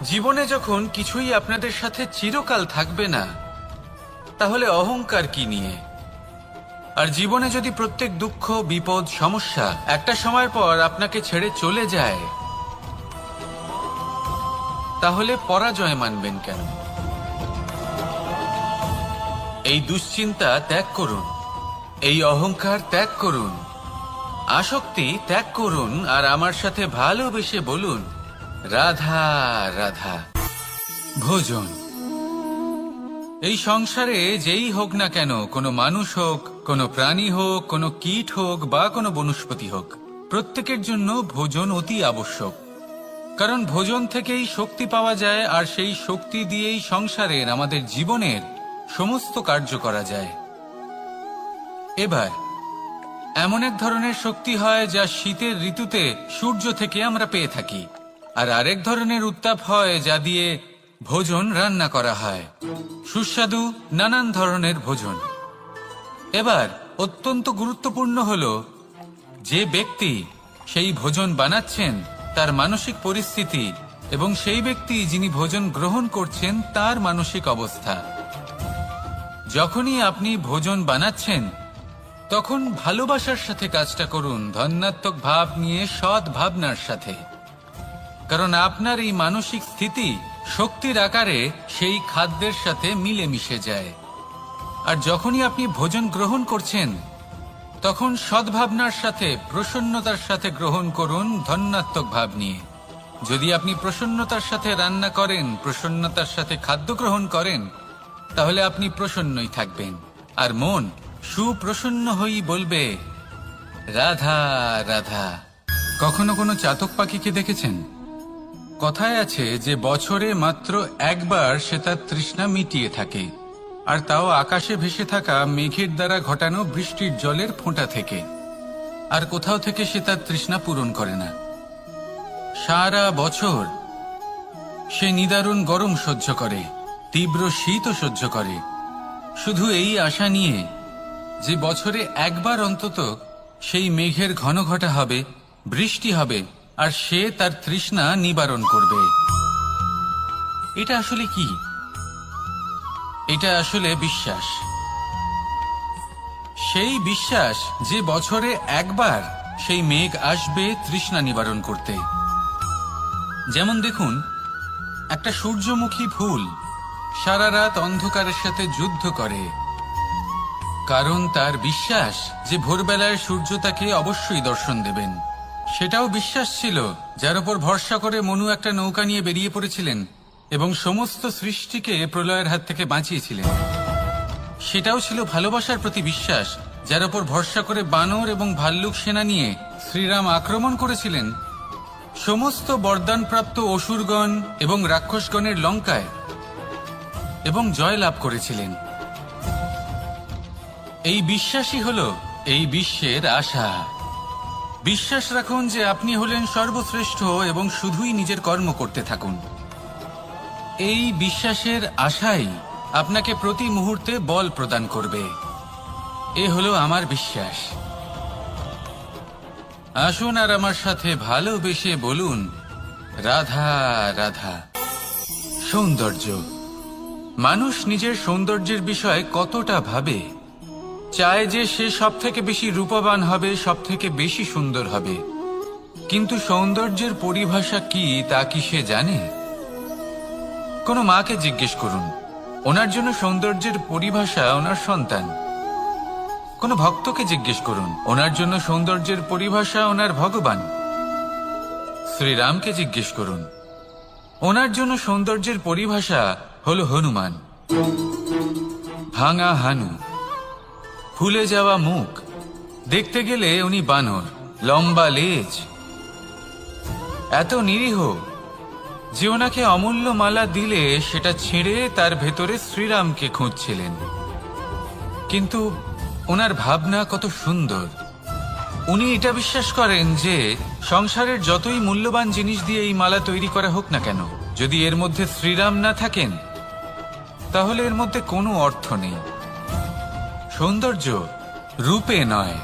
জীবনে যখন কিছুই আপনাদের সাথে চিরকাল থাকবে না, তাহলে অহংকার কি নিয়ে? আর জীবনে যদি প্রত্যেক দুঃখ, বিপদ, সমস্যা একটা সময়ের পর আপনাকে ছেড়ে চলে যায়, তাহলে পরাজয় মানবেন কেন? এই দুশ্চিন্তা ত্যাগ করুন, এই অহংকার ত্যাগ করুন, আসক্তি ত্যাগ করুন, আর আমার সাথে ভালোবেসে বলুন, রাধা রাধা। ভোজন। এই সংসারে যেই হোক না কেন, কোনো মানুষ হোক, কোনো প্রাণী হোক, কোনো কীট হোক বা কোনো বনস্পতি হোক, প্রত্যেকের জন্য ভোজন অতি আবশ্যক। কারণ ভোজন থেকেই শক্তি পাওয়া যায়, আর সেই শক্তি দিয়েই সংসারের, আমাদের জীবনের সমস্ত কার্য করা যায়। এবার এমন এক ধরনের শক্তি হয় যা শীতের ঋতুতে সূর্য থেকে আমরা পেয়ে থাকি, আর আরেক ধরনের উত্তাপ হয় যা দিয়ে ভোজন রান্না করা হয়, সুস্বাদু নানান ধরনের ভোজন। এবার অত্যন্ত গুরুত্বপূর্ণ হলো যে ব্যক্তি সেই ভোজন বানাচ্ছেন তার মানসিক পরিস্থিতি এবং সেই ব্যক্তি যিনি ভোজন গ্রহণ করছেন তার মানসিক অবস্থা। যখনই আপনি ভোজন বানাচ্ছেন তখন ভালোবাসার সাথে কাজটা করুন, ধন্যাত্মক ভাব নিয়ে, সৎ ভাবনার সাথে। কারণ আপনার এই মানসিক স্থিতি শক্তির আকারে সেই খাদ্যের সাথে মিলেমিশে যায়। আর যখনই আপনি ভোজন গ্রহণ করছেন তখন সদ্ভাবনার সাথে, প্রসন্নতার সাথে গ্রহণ করুন, ধন্যাত্মক ভাব নিয়ে। যদি আপনি প্রসন্নতার সাথে রান্না করেন, প্রসন্নতার সাথে খাদ্য গ্রহণ করেন, তাহলে আপনি প্রসন্নই থাকবেন। আর মন সুপ্রসন্ন হয়েই বলবে, রাধা রাধা। কখনো কোনো চাতক পাখিকে দেখেছেন? কথায় আছে যে বছরে মাত্র একবার সে তার তৃষ্ণা মিটিয়ে থাকে, আর তাও আকাশে ভেসে থাকা মেঘের দ্বারা ঘটানো বৃষ্টির জলের ফোঁটা থেকে। আর কোথাও থেকে সে তার তৃষ্ণা পূরণ করে না। সারা বছর সে নিদারুণ গরম সহ্য করে, তীব্র শীতও সহ্য করে, শুধু এই আশা নিয়ে যে বছরে একবার অন্তত সেই মেঘের ঘন ঘটা হবে, বৃষ্টি হবে, আর সে তার তৃষ্ণা নিবারণ করবে। এটা আসলে কি? এটা আসলে বিশ্বাস। সেই বিশ্বাস যে বছরে একবার সেই মেঘ আসবে তৃষ্ণা নিবারণ করতে। যেমন দেখুন, একটা সূর্যমুখী ফুল সারা রাত অন্ধকারের সাথে যুদ্ধ করে, কারণ তার বিশ্বাস যে ভোরবেলায় সূর্য তাকে অবশ্যই দর্শন দেবেন। সেটাও বিশ্বাস ছিল যার উপর ভরসা করে মনু একটা নৌকা নিয়ে বেরিয়ে পড়েছিলেন এবং সমস্ত সৃষ্টিকে প্রলয়ের হাত থেকে বাঁচিয়েছিলেন। সেটাও ছিল ভালোবাসার প্রতি বিশ্বাস, যার উপর ভরসা করে বানর এবং ভাল্লুক সেনা নিয়ে শ্রীরাম আক্রমণ করেছিলেন সমস্ত বরদানপ্রাপ্ত অসুরগণ এবং রাক্ষসগণের লঙ্কায়, এবং জয় লাভ করেছিলেন। এই বিশ্বাসই হলো এই বিশ্বের আশা। বিশ্বাস রাখুন যে আপনি হলেন সর্বশ্রেষ্ঠ এবং শুধুই নিজের কর্ম করতে থাকুন। এই বিশ্বাসের আশাই আপনাকে প্রতি মুহূর্তে বল প্রদান করবে। এ হলো আমার বিশ্বাস। আসুন আর আমার সাথে ভালোবেসে বলুন, রাধা রাধা। সৌন্দর্য। মানুষ নিজের সৌন্দর্যের বিষয়ে কতটা ভাবে, চায় যে সে সব থেকে বেশি রূপবান হবে, সব থেকে বেশি সুন্দর হবে। কিন্তু সৌন্দর্যের পরিভাষা কি তা কি সে জানে? কোনো মাকে জিজ্ঞেস করুন, ওনার জন্য সৌন্দর্যের পরিভাষা ওনার সন্তান। কোনো ভক্তকে জিজ্ঞেস করুন, ওনার জন্য সৌন্দর্যের পরিভাষা ওনার ভগবান। শ্রীরামকে জিজ্ঞেস করুন, ওনার জন্য সৌন্দর্যের পরিভাষা হলো হনুমান। ভাঙা হানু, ফুলে যাওয়া মুখ, দেখতে গেলে উনি বানর, লম্বা লেজ, এত নিরীহ যে ওনাকে অমূল্য মালা দিলে সেটা ছেড়ে তার ভেতরে শ্রীরামকে খুঁজছিলেন। কিন্তু ওনার ভাবনা কত সুন্দর। উনি এটা বিশ্বাস করেন যে সংসারের যতই মূল্যবান জিনিস দিয়ে এই মালা তৈরি করা হোক না কেন, যদি এর মধ্যে শ্রীরাম না থাকেন তাহলে এর মধ্যে কোনো অর্থ নেই। সৌন্দর্য রূপে নয়,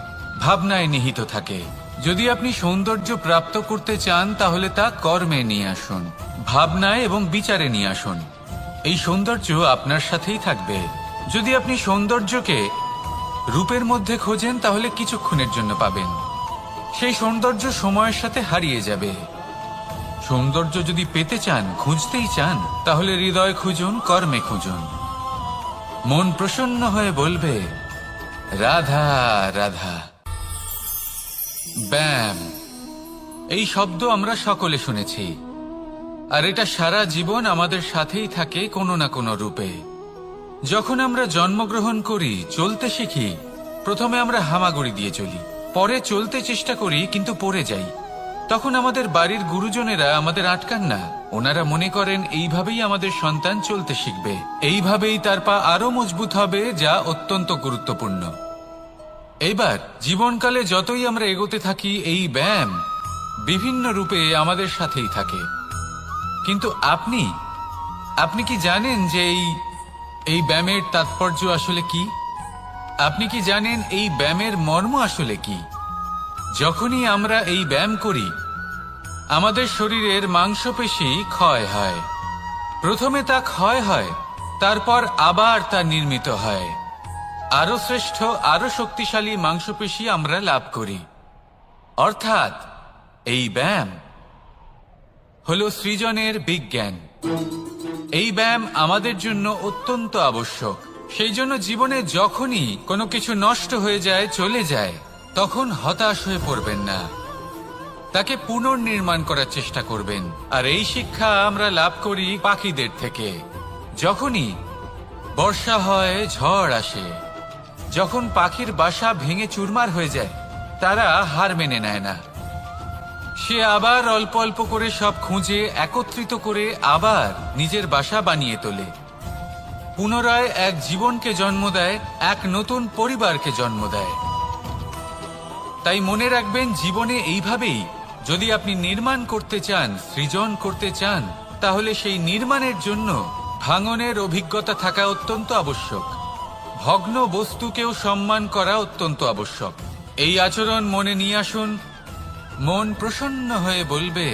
ভাবনায় নিহিত থাকে। যদি আপনি সৌন্দর্য প্রাপ্ত করতে চান তাহলে তা কর্মে নিয়ে আসুন, ভাবনায় এবং বিচারে নিয়ে আসুন। এই সৌন্দর্য আপনার সাথেই থাকবে। যদি আপনি সৌন্দর্যকে রূপের মধ্যে খোঁজেন তাহলে কিছুক্ষণের জন্য পাবেন, সেই সৌন্দর্য সময়ের সাথে হারিয়ে যাবে। সৌন্দর্য যদি পেতে চান, খুঁজতেই চান, তাহলে হৃদয় খুঁজুন, কর্মে খুঁজুন। মন প্রসন্ন হয়ে বলবে, রাধা রাধা। ব্যায়াম, এই শব্দ আমরা সকলে শুনেছি, আর এটা সারা জীবন আমাদের সাথেই থাকে কোনো না কোনো রূপে। যখন আমরা জন্মগ্রহণ করি, চলতে শিখি, প্রথমে আমরা হামাগুড়ি দিয়ে চলি, পরে চলতে চেষ্টা করি কিন্তু পড়ে যাই। তখন আমাদের বাড়ির গুরুজনেরা আমাদের আটকান না। ওনারা মনে করেন এইভাবেই আমাদের সন্তান চলতে শিখবে, এইভাবেই তার পা আরো মজবুত হবে, যা অত্যন্ত গুরুত্বপূর্ণ। এইবার জীবনকালে যতই আমরা এগোতে থাকি, এই ব্যায়াম বিভিন্ন রূপে আমাদের সাথেই থাকে। কিন্তু আপনি কি জানেন যে এই ব্যায়ামের তাৎপর্য আসলে কি? আপনি কি জানেন এই ব্যায়ামের মর্ম আসলে কি? যখনই আমরা এই ব্যায়াম করি, আমাদের শরীরের মাংসপেশি ক্ষয় হয়। প্রথমে তা ক্ষয় হয়, তারপর আবার তা নির্মিত হয়। আরো শ্রেষ্ঠ, আরো শক্তিশালী মাংসপেশি আমরা লাভ করি। অর্থাৎ এই ব্যায়াম হলো সৃজনের বিজ্ঞান। এই ব্যায়াম আমাদের জন্য অত্যন্ত আবশ্যক। সেই জন্য জীবনে যখনই কোনো কিছু নষ্ট হয়ে যায়, চলে যায়, তখন হতাশ হয়ে পড়বেন না, তাকে পুনর্নির্মাণ করার চেষ্টা করবেন। আর এই শিক্ষা আমরা লাভ করি পাখিদের থেকে। যখনই বর্ষা হয়, ঝড় আসে, যখন পাখির বাসা ভেঙে চুরমার হয়ে যায়, তারা হার মেনে নেয় না। সে আবার অল্প অল্প করে সব খুঁজে একত্রিত করে আবার নিজের বাসা বানিয়ে তোলে, পুনরায় এক জীবনকে জন্ম দেয়, এক নতুন পরিবারকে জন্ম দেয়। তাই মনে রাখবেন, জীবনে এইভাবেই যদি আপনি নির্মাণ করতে চান, সৃজন করতে চান, তাহলে সেই নির্মাণের জন্য ভাঙনের অভিজ্ঞতা থাকা অত্যন্ত আবশ্যক। ভগ্ন বস্তুকেও সম্মান করা অত্যন্ত আবশ্যক। এই আচরণ মনে নিয়ে আসুন, মন প্রসন্ন হয়ে বলবে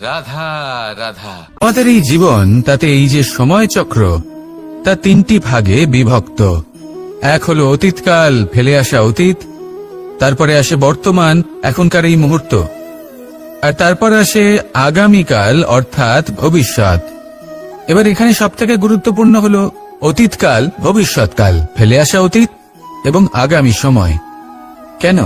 রাধা রাধা। আমাদের এই জীবন, তাতে এই যে সময় চক্র, তা তিনটি ভাগে বিভক্ত। এক হলো অতীতকাল, ফেলে আসা অতীত, তারপরে আসে বর্তমান, এখনকার এই মুহূর্ত, আর তারপর আসে আগামীকাল অর্থাৎ ভবিষ্যৎ। এবার এখানে সবথেকে গুরুত্বপূর্ণ হলো অতীতকাল, ভবিষ্যৎকাল, ফেলে আসা অতীত এবং আগামী সময়। কেন?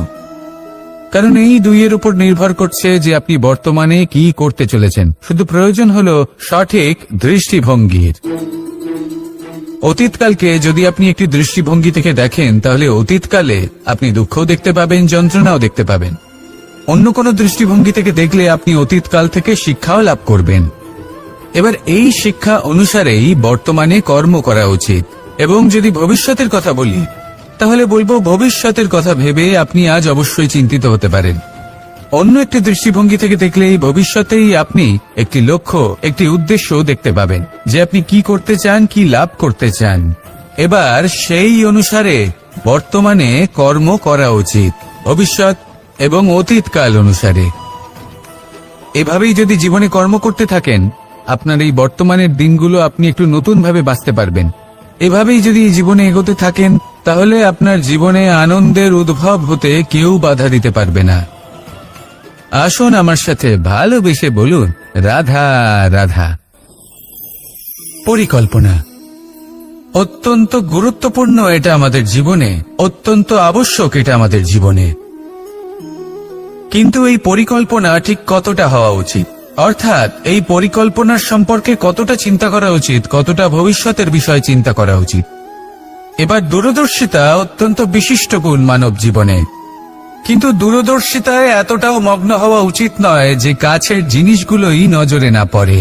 কারণ এই দুইয়ের উপর নির্ভর করছে যে আপনি বর্তমানে কি করতে চলেছেন। শুধু প্রয়োজন হলো সঠিক দৃষ্টিভঙ্গির। অতীতকালকে যদি আপনি একটি দৃষ্টিভঙ্গি থেকে দেখেন, তাহলে অতীতকালে আপনি দুঃখও দেখতে পাবেন, যন্ত্রণাও দেখতে পাবেন। অন্য কোনো দৃষ্টিভঙ্গি থেকে দেখলে আপনি অতীতকাল থেকে শিক্ষাও লাভ করবেন। এবার এই শিক্ষা অনুসারেই বর্তমানে কর্ম করা উচিত। এবং যদি ভবিষ্যতের কথা বলি, তাহলে বলবো ভবিষ্যতের কথা ভেবে আপনি আজ অবশ্যই চিন্তিত হতে পারেন। অন্য একটি দৃষ্টিভঙ্গি থেকে দেখলে এই ভবিষ্যতেই আপনি একটি লক্ষ্য, একটি উদ্দেশ্য দেখতে পাবেন, যে আপনি কি করতে চান, কি লাভ করতে চান। এবার সেই অনুসারে বর্তমানে কর্ম করা উচিত, ভবিষ্যৎ এবং অতীতকাল অনুসারে। এভাবেই যদি জীবনে কর্ম করতে থাকেন, আপনার এই বর্তমানের দিনগুলো আপনি একটু নতুনভাবে বাঁচতে পারবেন। এভাবেই যদি জীবনে এগোতে থাকেন, তাহলে আপনার জীবনে আনন্দের উদ্ভব হতে কেউ বাধা দিতে পারবে না। আসুন আমার সাথে ভালোবেসে বলুন রাধা রাধা। পরিকল্পনা অত্যন্ত গুরুত্বপূর্ণ, এটা আমাদের জীবনে অত্যন্ত আবশ্যক, এটা আমাদের জীবনে। কিন্তু এই পরিকল্পনা ঠিক কতটা হওয়া উচিত, অর্থাৎ এই পরিকল্পনার সম্পর্কে কতটা চিন্তা করা উচিত, কতটা ভবিষ্যতের বিষয় চিন্তা করা উচিত। এবার দূরদর্শিতা অত্যন্ত বিশিষ্ট গুণ মানব জীবনে, কিন্তু দূরদর্শিতায় এতটাও মগ্ন হওয়া উচিত নয় যে কাছের জিনিসগুলোই নজরে না পড়ে।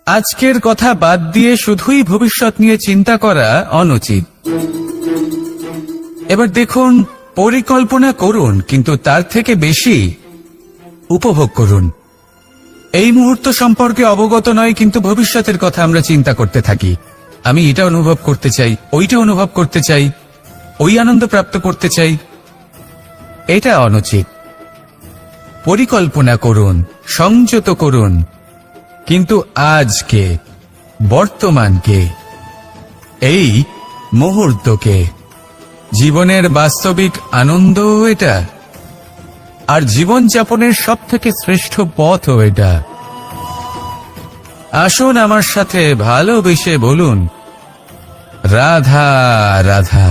আজকের কথা বাদ দিয়ে শুধুই ভবিষ্যৎ নিয়ে চিন্তা করা অনুচিত। এবার দেখুন, পরিকল্পনা করুন, কিন্তু তার থেকে বেশি উপভোগ করুন। এই মুহূর্ত সম্পর্কে অবগত নয়, কিন্তু ভবিষ্যতের কথা আমরা চিন্তা করতে থাকি। আমি এটা অনুভব করতে চাই, ওইটা অনুভব করতে চাই, ওই আনন্দ প্রাপ্ত করতে চাই। এটা অনুচিত। পরিকল্পনা করুন, সংযত করুন, কিন্তু আজকে, বর্তমানকে, এই মুহূর্তকে। জীবনের বাস্তবিক আনন্দ এটা, আর জীবনযাপনের সবথেকে শ্রেষ্ঠ পথও এটা। আসুন আমার সাথে ভালোবেসে বলুন রাধা রাধা।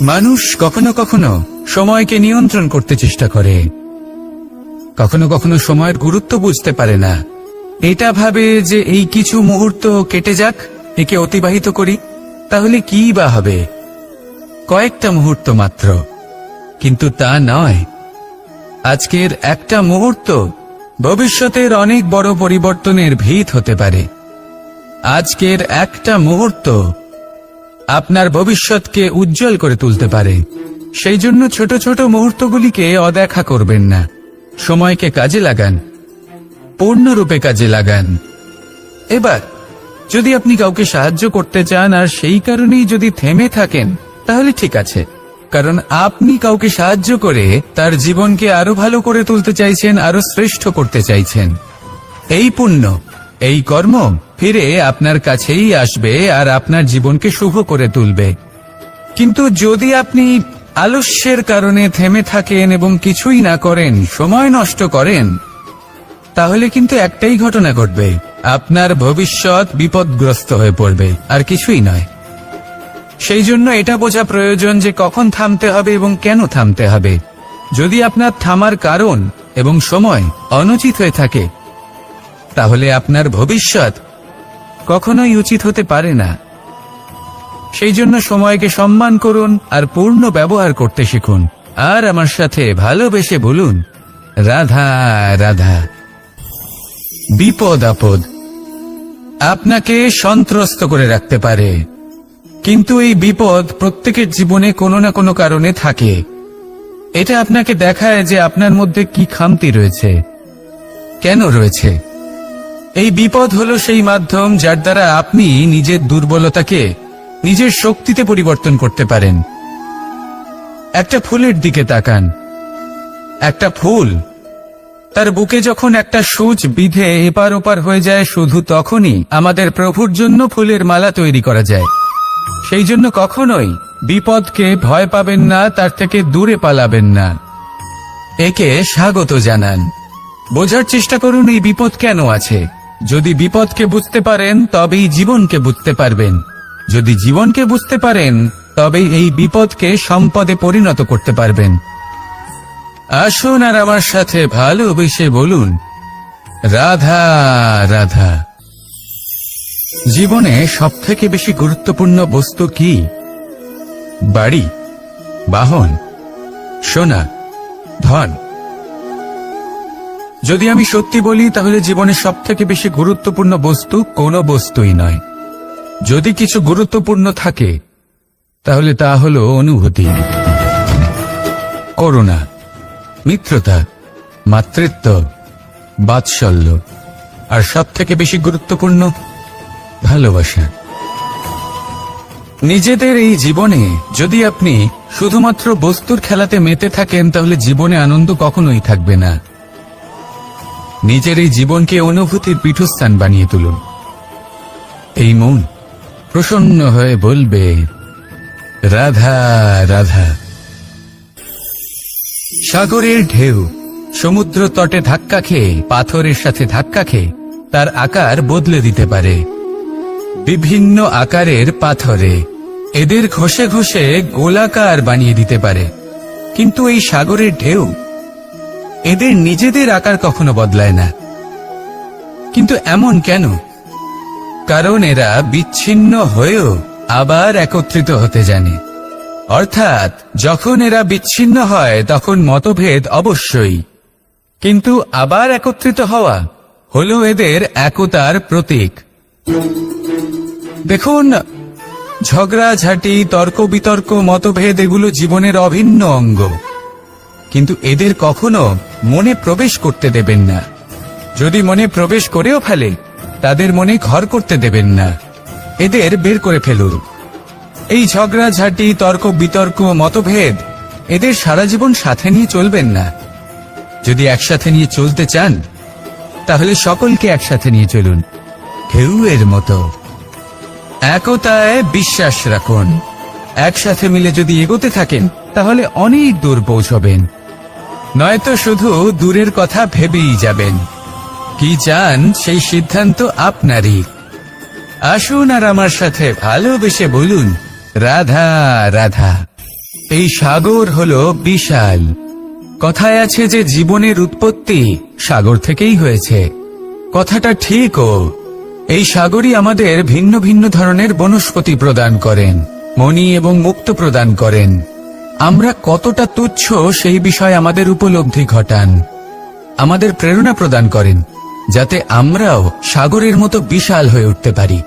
মানুষ কখনো কখনো সময়কে নিয়ন্ত্রণ করতে চেষ্টা করে, কখনো কখনো সময়ের গুরুত্ব বুঝতে পারে না। এটা ভাবে যে এই কিছু মুহূর্ত কেটে যাক, একে অতিবাহিত করি, তাহলে কি বা হবে, কয়েকটা মুহূর্ত মাত্র। কিন্তু তা নয়। আজকের একটা মুহূর্ত ভবিষ্যতের অনেক বড় পরিবর্তনের ভিত হতে পারে। আজকের একটা মুহূর্ত আপনার ভবিষ্যৎকে উজ্জ্বল করে তুলতে পারে। সেই জন্য ছোট ছোট মুহূর্তগুলিকে অদেখা করবেন না। সময়কে কাজে লাগান, পূর্ণরূপে কাজে লাগান। এবার যদি আপনি কাউকে সাহায্য করতে চান আর সেই কারণেই যদি থেমে থাকেন, তাহলে ঠিক আছে, কারণ আপনি কাউকে সাহায্য করে তার জীবনকে আরো ভালো করে তুলতে চাইছেন, আরো শ্রেষ্ঠ করতে চাইছেন। এই পুণ্য, এই কর্ম ফিরে আপনার কাছেই আসবে আর আপনার জীবনকে শুভ করে তুলবে। কিন্তু যদি আপনি আলস্যের কারণে থেমে থাকেন এবং কিছুই না করেন, সময় নষ্ট করেন, তাহলে কিন্তু একটাই ঘটনা ঘটবে, আপনার ভবিষ্যৎ বিপদগ্রস্ত হয়ে পড়বে, আর কিছুই নয়। সেই জন্য এটা বোঝা প্রয়োজন যে কখন থামতে হবে এবং কেন থামতে হবে। যদি আপনার থামার কারণ এবং সময় অনুচিত হয়ে থাকে, তাহলে আপনার ভবিষ্যৎ কখনোই উচিত হতে পারে না। সেই জন্য সময়কে সম্মান করুন আর পূর্ণ ব্যবহার করতে শিখুন। আর আমার সাথে ভালোবেসে বলুন, রাধা রাধা। বিপদ আপদ আপনাকে সন্ত্রস্ত করে রাখতে পারে, কিন্তু এই বিপদ প্রত্যেকের জীবনে কোনো না কোনো কারণে থাকে। এটা আপনাকে দেখায় যে আপনার মধ্যে কি খামতি রয়েছে, কেন রয়েছে। এই বিপদ হলো সেই মাধ্যম যার দ্বারা আপনি নিজের দুর্বলতাকে নিজের শক্তিতে পরিবর্তন করতে পারেন। একটা ফুলের দিকে তাকান। একটা ফুল তার বুকে যখন একটা সূচ বিঁধে এপার ওপার হয়ে যায়, শুধু তখনই আমাদের প্রভুর জন্য ফুলের মালা তৈরি করা যায়। সেই জন্য কখনোই বিপদকে ভয় পাবেন না, তার থেকে দূরে পালাবেন না, একে স্বাগত জানান। বোঝার চেষ্টা করুন এই বিপদ কেন আছে। যদি বিপদকে বুঝতে পারেন তবেই জীবনকে বুঝতে পারবেন। যদি জীবনকে বুঝতে পারেন তবেই এই বিপদকে সম্পদে পরিণত করতে পারবেন। আসুন আর আমার সাথে ভালোবেসে বলুন, রাধা রাধা। জীবনে সবথেকে বেশি গুরুত্বপূর্ণ বস্তু কি? বাড়ি, বাহন, সোনা, ধন। যদি আমি সত্যি বলি তাহলে জীবনে সবথেকে বেশি গুরুত্বপূর্ণ বস্তু কোনো বস্তুই নয়। যদি কিছু গুরুত্বপূর্ণ থাকে তাহলে তা হলো অনুভূতি, করুণা, মিত্রতা, মাতৃত্ব, বাৎসল্য, আর সবথেকে বেশি গুরুত্বপূর্ণ ভালোবাসা। নিজেদের এই জীবনে যদি আপনি শুধুমাত্র বস্তুর খেলাতে মেতে থাকেন তাহলে জীবনে আনন্দ কখনোই থাকবে না। নিজের এই জীবনকে অনুভূতির পীঠস্থান বানিয়ে তুলুন। এই মন প্রসন্ন হয়ে বলবে, রাধা রাধা। সাগরের ঢেউ সমুদ্র তটে ধাক্কা খেয়ে, পাথরের সাথে ধাক্কা খেয়ে তার আকার বদলে দিতে পারে। বিভিন্ন আকারের পাথরে এদের ঘষে ঘষে গোলাকার বানিয়ে দিতে পারে, কিন্তু এই সাগরের ঢেউ এদের নিজেদের আকার কখনো বদলায় না। কিন্তু এমন কেন? কারণ এরা বিচ্ছিন্ন হয়েও আবার একত্রিত হতে জানে। অর্থাৎ যখন এরা বিচ্ছিন্ন হয় তখন মতভেদ অবশ্যই, কিন্তু আবার একত্রিত হওয়া হলো এদের একতার প্রতীক। দেখুন, ঝগড়াঝাঁটি, তর্ক বিতর্ক, মতভেদ এগুলো জীবনের অভিন্ন অঙ্গ, কিন্তু এদের কখনো মনে প্রবেশ করতে দেবেন না। যদি মনে প্রবেশ করেও ফেলে তাদের মনে ঘর করতে দেবেন না, এদের বের করে ফেলুন। এই ঝগড়াঝাঁটি, তর্ক বিতর্ক, মতভেদ এদের সারা জীবন সাথে নিয়ে চলবেন না। যদি একসাথে নিয়ে চলতে চান তাহলে সকলকে একসাথে নিয়ে চলুন, ঢেউয়ের মতো। একতায় বিশ্বাস রাখুন। একসাথে মিলে যদি এগোতে থাকেন তাহলে অনেক দূর পৌঁছবেন, নয়তো শুধু দূরের কথা ভেবেই যাবেন। কি চান সেই সিদ্ধান্ত আপনারই। আসুন আর আমার সাথে ভালোবেসে বলুন, রাধা রাধা। এই সাগর হলো বিশাল। কথায় আছে যে জীবনের উৎপত্তি সাগর থেকেই হয়েছে। কথাটা ঠিকও। এই সাগরই আমাদের ভিন্ন ভিন্ন ধরনের বনস্পতি প্রদান করেন, মণি এবং মুক্ত প্রদান করেন। আমরা কতটা তুচ্ছ সেই বিষয়ে আমাদের উপলব্ধি ঘটান, আমাদের প্রেরণা প্রদান করেন, যাতে আমরাও সাগরের মতো বিশাল হয়ে উঠতে পারি।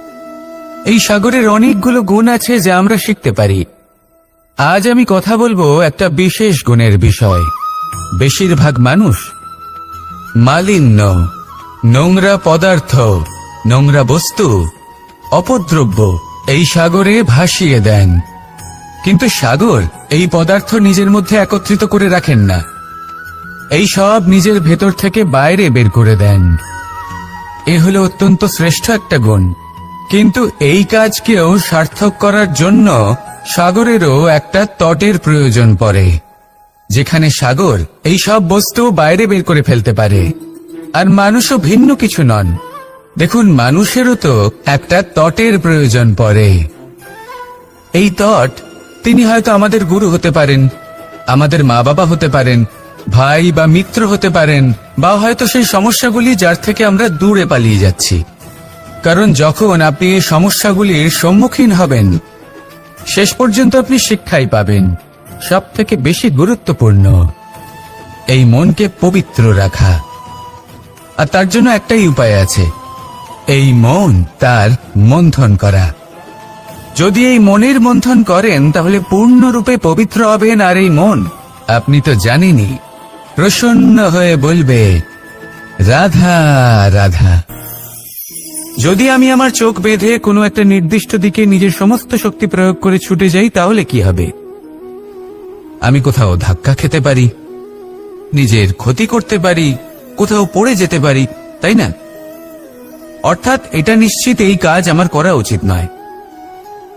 এই সাগরের অনেকগুলো গুণ আছে যা আমরা শিখতে পারি। আজ আমি কথা বলবো একটা বিশেষ গুণের বিষয়। বেশিরভাগ মানুষ মালিন্য, নোংরা পদার্থ, নোংরা বস্তু, অপদ্রব্য এই সাগরে ভাসিয়ে দেন, কিন্তু সাগর এই পদার্থ নিজের মধ্যে একত্রিত করে রাখেন না। এই সব নিজের ভেতর থেকে বাইরে বের করে দেন। এ হলো অত্যন্ত শ্রেষ্ঠ একটা গুণ। কিন্তু এই কাজকেও সার্থক করার জন্য সাগরেরও একটা তটের প্রয়োজন পড়ে, যেখানে সাগর এই সব বস্তু বাইরে বের করে ফেলতে পারে। আর মানুষও ভিন্ন কিছু নন। দেখুন, মানুষেরও তো একটা তটের প্রয়োজন পড়ে। এই তট, তিনি হয়তো আমাদের গুরু হতে পারেন, আমাদের মা বাবা হতে পারেন, ভাই বা মিত্র হতে পারেন, বা হয়তো সেই সমস্যাগুলি যার থেকে আমরা দূরে পালিয়ে যাচ্ছি। কারণ যখন আপনি এই সমস্যাগুলির সম্মুখীন হবেন, শেষ পর্যন্ত আপনি শিক্ষাই পাবেন। সব থেকে বেশি গুরুত্বপূর্ণ এই মনকে পবিত্র রাখা। আর তার জন্য একটাই উপায় আছে, এই মন তার মন্থন করা। যদি এই মনের মন্থন করেন তাহলে পূর্ণরূপে পবিত্র হবেন। আর এই মন, আপনি তো জানেনই, প্রসন্ন হয়ে বলবে রাধা রাধা। যদি আমি আমার চোখ বেঁধে কোনো একটা নির্দিষ্ট দিকে নিজের সমস্ত শক্তি প্রয়োগ করে ছুটে যাই, তাহলে কি হবে? আমি কোথাও ধাক্কা খেতে পারি, নিজের ক্ষতি করতে পারি, কোথাও পড়ে যেতে পারি, তাই না? অর্থাৎ এটা নিশ্চিত এই কাজ আমার করা উচিত নয়।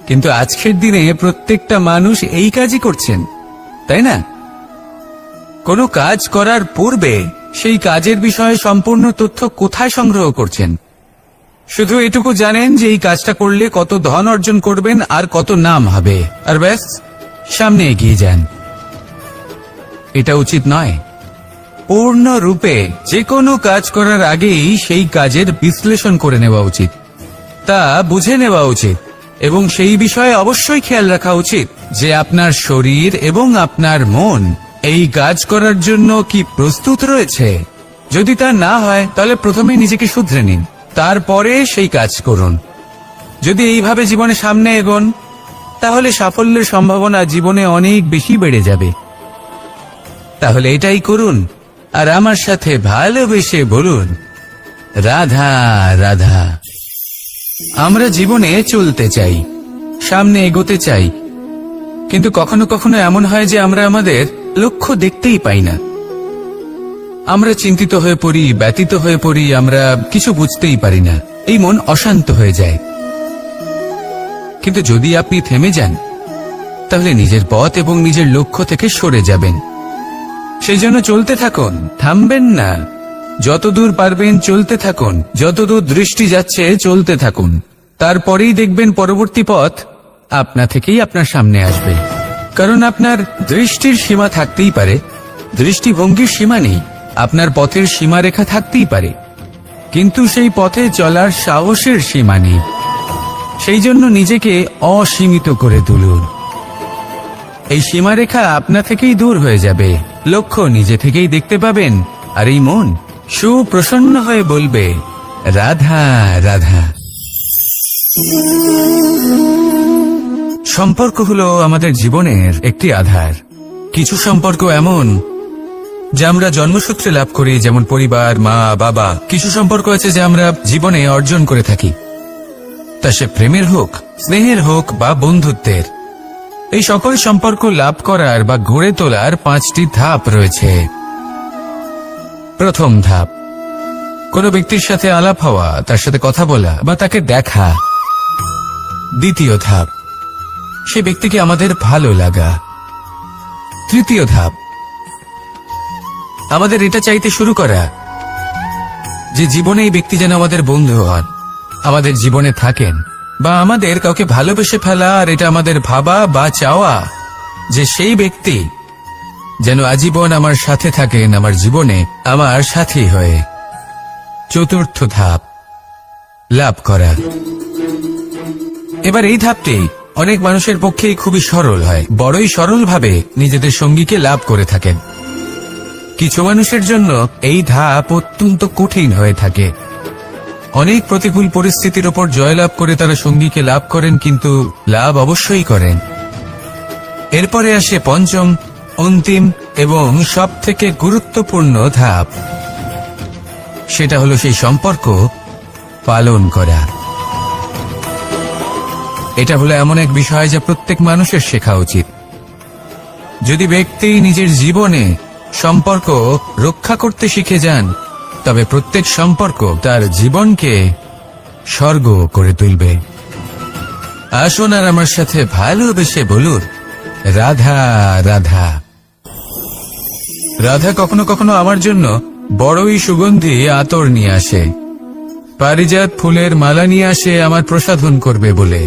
কিন্তু আজকের দিনে প্রত্যেকটা মানুষ এই কাজই করছেন, তাই না? কোনো কাজ করার পূর্বে সেই কাজের বিষয়ে সম্পূর্ণ তথ্য কোথায় সংগ্রহ করছেন? শুধু এটুকু জানেন যে এই কাজটা করলে কত ধন অর্জন করবেন আর কত নাম হবে, আর ব্যাস সামনে এগিয়ে যান। এটা উচিত নয়। পূর্ণরূপে যে কোনো কাজ করার আগেই সেই কাজের বিশ্লেষণ করে নেওয়া উচিত, তা বুঝে নেওয়া উচিত, এবং সেই বিষয়ে অবশ্যই খেয়াল রাখা উচিত যে আপনার শরীর এবং আপনার মন এই কাজ করার জন্য কি প্রস্তুত রয়েছে। যদি তা না হয় তাহলে প্রথমে নিজেকে শুধরে নিন, তারপরে সেই কাজ করুন। যদি এইভাবে জীবনে সামনে এগোন, তাহলে সাফল্যের সম্ভাবনা জীবনে অনেক বেশি বেড়ে যাবে। তাহলে এটাই করুন, আর আমার সাথে ভালোবেসে বলুন রাধা রাধা। আমরা জীবনে চলতে চাই, সামনে এগোতে চাই, কিন্তু কখনো কখনো এমন হয় যে আমরা আমাদের লক্ষ্য দেখতেই পাই না। আমরা চিন্তিত হয়ে পড়ি, ব্যতীত হয়ে পড়ি, আমরা কিছু বুঝতেই পারি না। এই মন অশান্ত হয়ে যায়। কিন্তু যদি আপনি থেমে যান, তাহলে নিজের পথ এবং নিজের লক্ষ্য থেকে সরে যাবেন। সেই জন্য চলতে থাকুন, থামবেন না। যতদূর পারবেন চলতে থাকুন, যতদূর দৃষ্টি যাচ্ছে চলতে থাকুন। তারপরেই দেখবেন পরবর্তী পথ আপনা থেকেই আপনার সামনে আসবে। কারণ আপনার দৃষ্টির সীমা থাকতেই পারে, দৃষ্টিভঙ্গির সীমা নেই। আপনার পথের সীমারেখা থাকতেই পারে, কিন্তু সেই পথে চলার সাহসের সীমা নেই। সেই জন্য নিজেকে অসীমিত করে তুলুন। এই সীমারেখা আপনা থেকেই দূর হয়ে যাবে, লক্ষ্য নিজে থেকেই দেখতে পাবেন, আর এই মন সুপ্রসন্ন হয়ে বলবে রাধা রাধা। সম্পর্ক হলো আমাদের জীবনের একটি আধার। কিছু সম্পর্ক এমন যা আমরা জন্মসূত্রে লাভ করি, যেমন পরিবার, মা বাবা। কিছু সম্পর্ক আছে যা আমরা জীবনে অর্জন করে থাকি, তা সে প্রেমের হোক, স্নেহের হোক বা বন্ধুত্বের। এই সকল সম্পর্ক লাভ করার বা গড়ে তোলার 5টি ধাপ রয়েছে। প্রথম ধাপ, কোনো ব্যক্তির সাথে আলাপ হওয়া, তার সাথে কথা বলা বা তাকে দেখা। দ্বিতীয় ধাপ, সে ব্যক্তিকে আমাদের ভালো লাগা। তৃতীয় ধাপ, আমাদের এটা চাইতে শুরু করা যে জীবনে এই ব্যক্তি যেন আমাদের বন্ধু হন, আমাদের জীবনে থাকেন, বা আমাদের কাউকে ভালোবেসে ফেলা, আর এটা আমাদের ভাবা বা চাওয়া যে সেই ব্যক্তি যেন আজীবন আমার সাথে থাকেন, আমার জীবনে আমার সাথী হয়ে। চতুর্থ ধাপ, লাভ করা। এবার এই ধাপটি অনেক মানুষের পক্ষেই খুবই সরল হয়, বড়ই সরলভাবে নিজেদের সঙ্গীকে লাভ করে থাকেন। কিছু মানুষের জন্য এই ধাপ অত্যন্ত কঠিন হয়ে থাকে। অনেক প্রতিকূল পরিস্থিতির ওপর জয়লাভ করে তারা সঙ্গীকে লাভ করেন, কিন্তু লাভ অবশ্যই করেন। এরপরে আসে পঞ্চম, অন্তিম এবং সবথেকে গুরুত্বপূর্ণ ধাপ। সেটা হলো সেই সম্পর্ক পালন করা। এটা হলো এমন এক বিষয় যা প্রত্যেক মানুষের শেখা উচিত। যদি ব্যক্তি নিজের জীবনে সম্পর্ক রক্ষা করতে শিখে যান, তবে প্রত্যেক সম্পর্ক তার জীবনকে স্বর্গ করে তুলবে। আসুন আর আমার সাথে ভালোবেসে বলুন, রাধা রাধা। রাধা কখনো কখনো আমার জন্য বড়ই সুগন্ধি আতর নিয়ে আসে, পারিজাত ফুলের মালা নিয়ে আসে আমার প্রসাধন করবে বলে,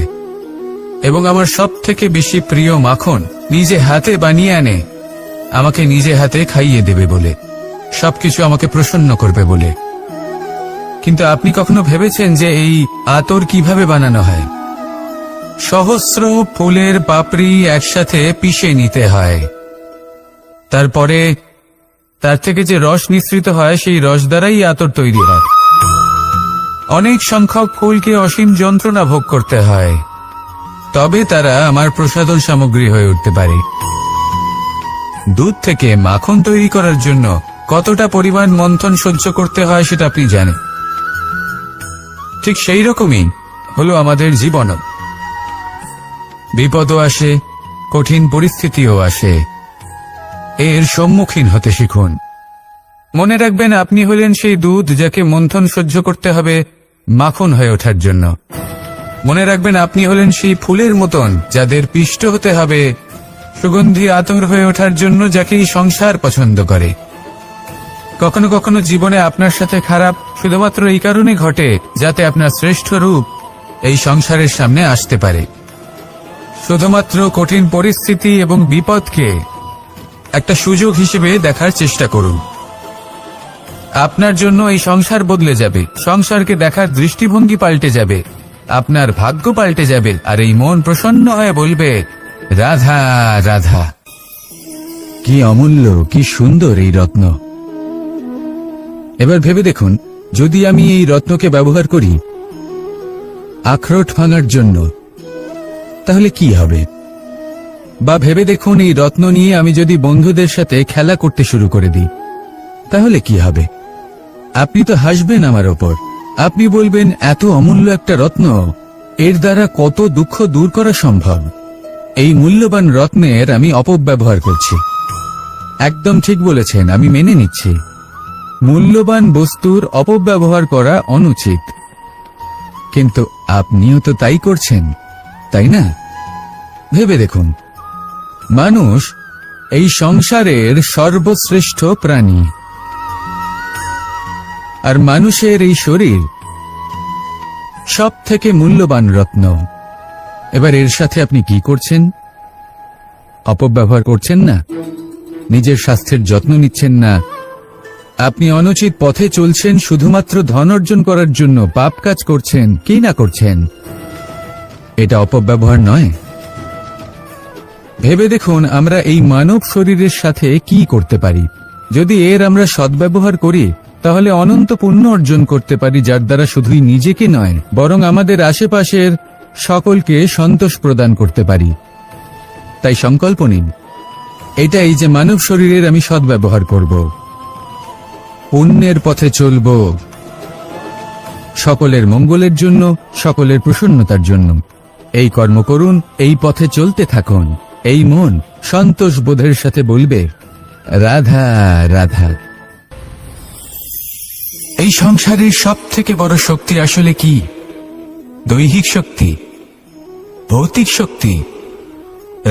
এবং আমার সব থেকে বেশি প্রিয় মাখন নিজে হাতে বানিয়ে আনে আমাকে নিজে হাতে খাইয়ে দেবে বলে, সবকিছু আমাকে প্রসন্ন করবে বলে। কিন্তু আপনি কখনো ভেবেছেন যে এই আতর কিভাবে বানানো হয়? সহস্র ফুলের পাপড়ি একসাথে পিষে নিতে হয়, তারপরে তার থেকে যে রস নিঃসৃত হয় সেই রস দ্বারাই আতর তৈরি হয়। অনেক সংখ্যক ফুলকে অসীম যন্ত্রণা ভোগ করতে হয়, তবে তারা আমার প্রসাধন সামগ্রী হয়ে উঠতে পারে। দুধ থেকে মাখন তৈরি করার জন্য কতটা পরিমাণ মন্থন সহ্য করতে হয় সেটা আপনি জানেন। ঠিক সেই রকমই হলো আমাদের জীবনও। বিপদও আসে, কঠিন পরিস্থিতিও আসে, এর সম্মুখীন হতে শিখুন। মনে রাখবেন, আপনি হলেন সেই দুধ যাকে মন্থন সহ্য করতে হবে মাখন হয়ে ওঠার জন্য। মনে রাখবেন, আপনি হলেন সেই ফুলের মতন যাদের পিষ্ট হতে হবে সুগন্ধি আতর হয়ে ওঠার জন্য, যাকে এই সংসার পছন্দ করে। কখনো কখনো জীবনে আপনার সাথে খারাপ শুধুমাত্র এই কারণে ঘটে যাতে আপনার শ্রেষ্ঠ রূপ এই সংসারের সামনে আসতে পারে। শুধুমাত্র কঠিন পরিস্থিতি এবং বিপদকে একটা সুযোগ হিসেবে দেখার চেষ্টা করুন। আপনার জন্য এই সংসার বদলে যাবে, সংসারকে দেখার দৃষ্টিভঙ্গি পাল্টে যাবে, আপনার ভাগ্য পাল্টে যাবে, আর এই মন প্রসন্ন হয়ে বলবে, রাধা রাধা। কি অমূল্য, কি সুন্দর এই রত্ন। এবার ভেবে দেখুন, যদি আমি এই রত্নকে ব্যবহার করি আখরোট ভাঙার জন্য, তাহলে কি হবে? বা ভেবে দেখুন, এই রত্ন নিয়ে আমি যদি বন্ধুদের সাথে খেলা করতে শুরু করে দিই, তাহলে কি হবে? আপনি তো হাসবেন আমার ওপর। আপনি বলবেন, এত অমূল্য একটা রত্ন, এর দ্বারা কত দুঃখ দূর করা সম্ভব। এই মূল্যবান রত্নের আমি অপব্যবহার করছি। একদম ঠিক বলেছেন, আমি মেনে নিচ্ছি। মূল্যবান বস্তুর অপব্যবহার করা অনুচিত, কিন্তু আপনিও তো তাই করছেন, তাই না? ভেবে দেখুন, মানুষ এই সংসারের সর্বশ্রেষ্ঠ প্রাণী, আর মানুষের এই শরীর সব থেকে মূল্যবান রত্ন। এবার এর সাথে আপনি কি করছেন? অপব্যবহার করছেন না, নিজের স্বাস্থ্যের যত্ন নিচ্ছেন না, আপনি অনুচিত পথে চলছেন শুধুমাত্র ধন অর্জন করার জন্য, পাপ কাজ করছেন, কি না করছেন? এটা অপব্যবহার নয়? ভেবে দেখুন, আমরা এই মানব শরীরের সাথে কি করতে পারি। যদি এর আমরা সদ্ব্যবহার করি, তাহলে অনন্ত পুণ্য অর্জন করতে পারি, যার দ্বারা শুধুই নিজেকে নয় বরং আমাদের আশেপাশের সকলকে সন্তোষ প্রদান করতে পারি। তাই সংকল্প নিন, এটাই যে মানব শরীরের আমি সদ্ব্যবহার করব, পুণ্যের পথে চলব, সকলের মঙ্গলের জন্য, সকলের প্রসন্নতার জন্য। এই কর্ম করুন, এই পথে চলতে থাকুন। এই মন সন্তোষ বোধের সাথে বলবে, রাধা রাধা। এই সংসারের সব থেকে বড় শক্তি আসলে কি? দৈহিক শক্তি, ভৌতিক শক্তি,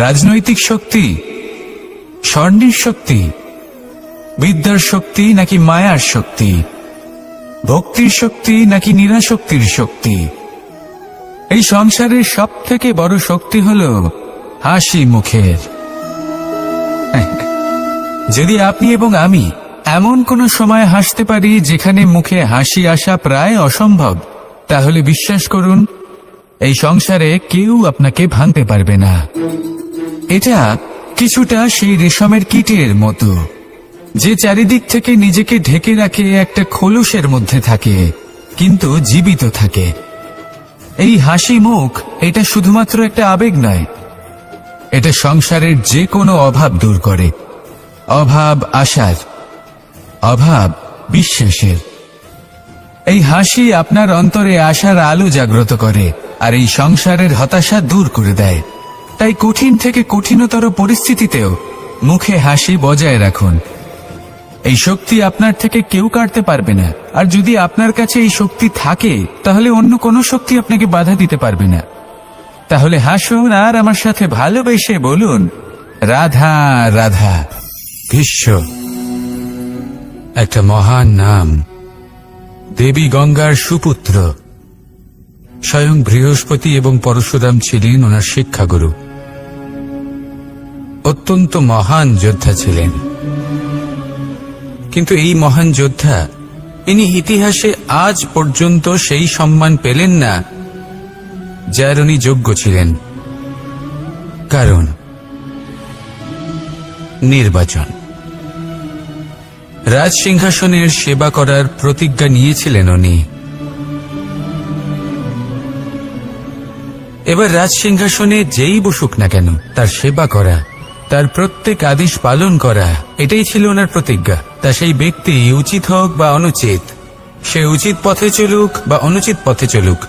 রাজনৈতিক শক্তি, স্বর্ণের শক্তি, বিদ্যার শক্তি নাকি মায়ার শক্তি, ভক্তির শক্তি নাকি নিরাশক্তির শক্তি? এই সংসারের সব থেকে বড় শক্তি হল হাসি মুখের। যদি আপনি এবং আমি এমন কোন সময় হাসতে পারি যেখানে মুখে হাসি আসা প্রায় অসম্ভব, তাহলে বিশ্বাস করুন, এই সংসারে কেউ আপনাকে ভাঙতে পারবে না। এটা কিছুটা সেই রেশমের কীটের মতো, যে চারিদিক থেকে নিজেকে ঢেকে রাখে একটা খোলসের মধ্যে থাকে, কিন্তু জীবিত থাকে। এই হাসি মুখ, এটা শুধুমাত্র একটা আবেগ নয়, এটা সংসারের যে কোনো অভাব দূর করে। অভাব আশার, অভাব বিশ্বাসের। এই হাসি আপনার অন্তরে আশার আলো জাগ্রত করে, আর এই সংসারের হতাশা দূর করে দেয়। তাই কঠিন থেকে কঠিনতর পরিস্থিতিতেও মুখে হাসি বজায় রাখুন। এই শক্তি আপনার থেকে কেউ কাটতে পারবে না। আর যদি আপনার কাছে এই শক্তি থাকে তাহলে অন্য কোনো শক্তি আপনাকে বাধা দিতে পারবে না। তাহলে হাসুন আর আমার সাথে ভালোবেসে বলুন, রাধা রাধা। ভীষ্ম একটা মহান নাম, দেবী গঙ্গার সুপুত্র। স্বয়ং বৃহস্পতি এবং পরশুরাম ছিলেন ওনার শিক্ষাগুরু। অত্যন্ত মহান যোদ্ধা ছিলেন, কিন্তু এই মহান যোদ্ধা ইনি ইতিহাসে আজ পর্যন্ত সেই সম্মান পেলেন না যার উনি যোগ্য ছিলেন। কারণ নির্বাচন। রাজ সিংহাসনের সেবা করার প্রতিজ্ঞা নিয়েছিলেন উনি। এবার রাজ সিংহাসনে যেই বসুক না কেন তার সেবা করা, তার প্রত্যেক আদেশ পালন করা, এটাই ছিল ওনার প্রতিজ্ঞা। তা সেই ব্যক্তি উচিত হোক বা অনুচিত, সে উচিত পথে চলুক বা অনুচিত পথে চলুক,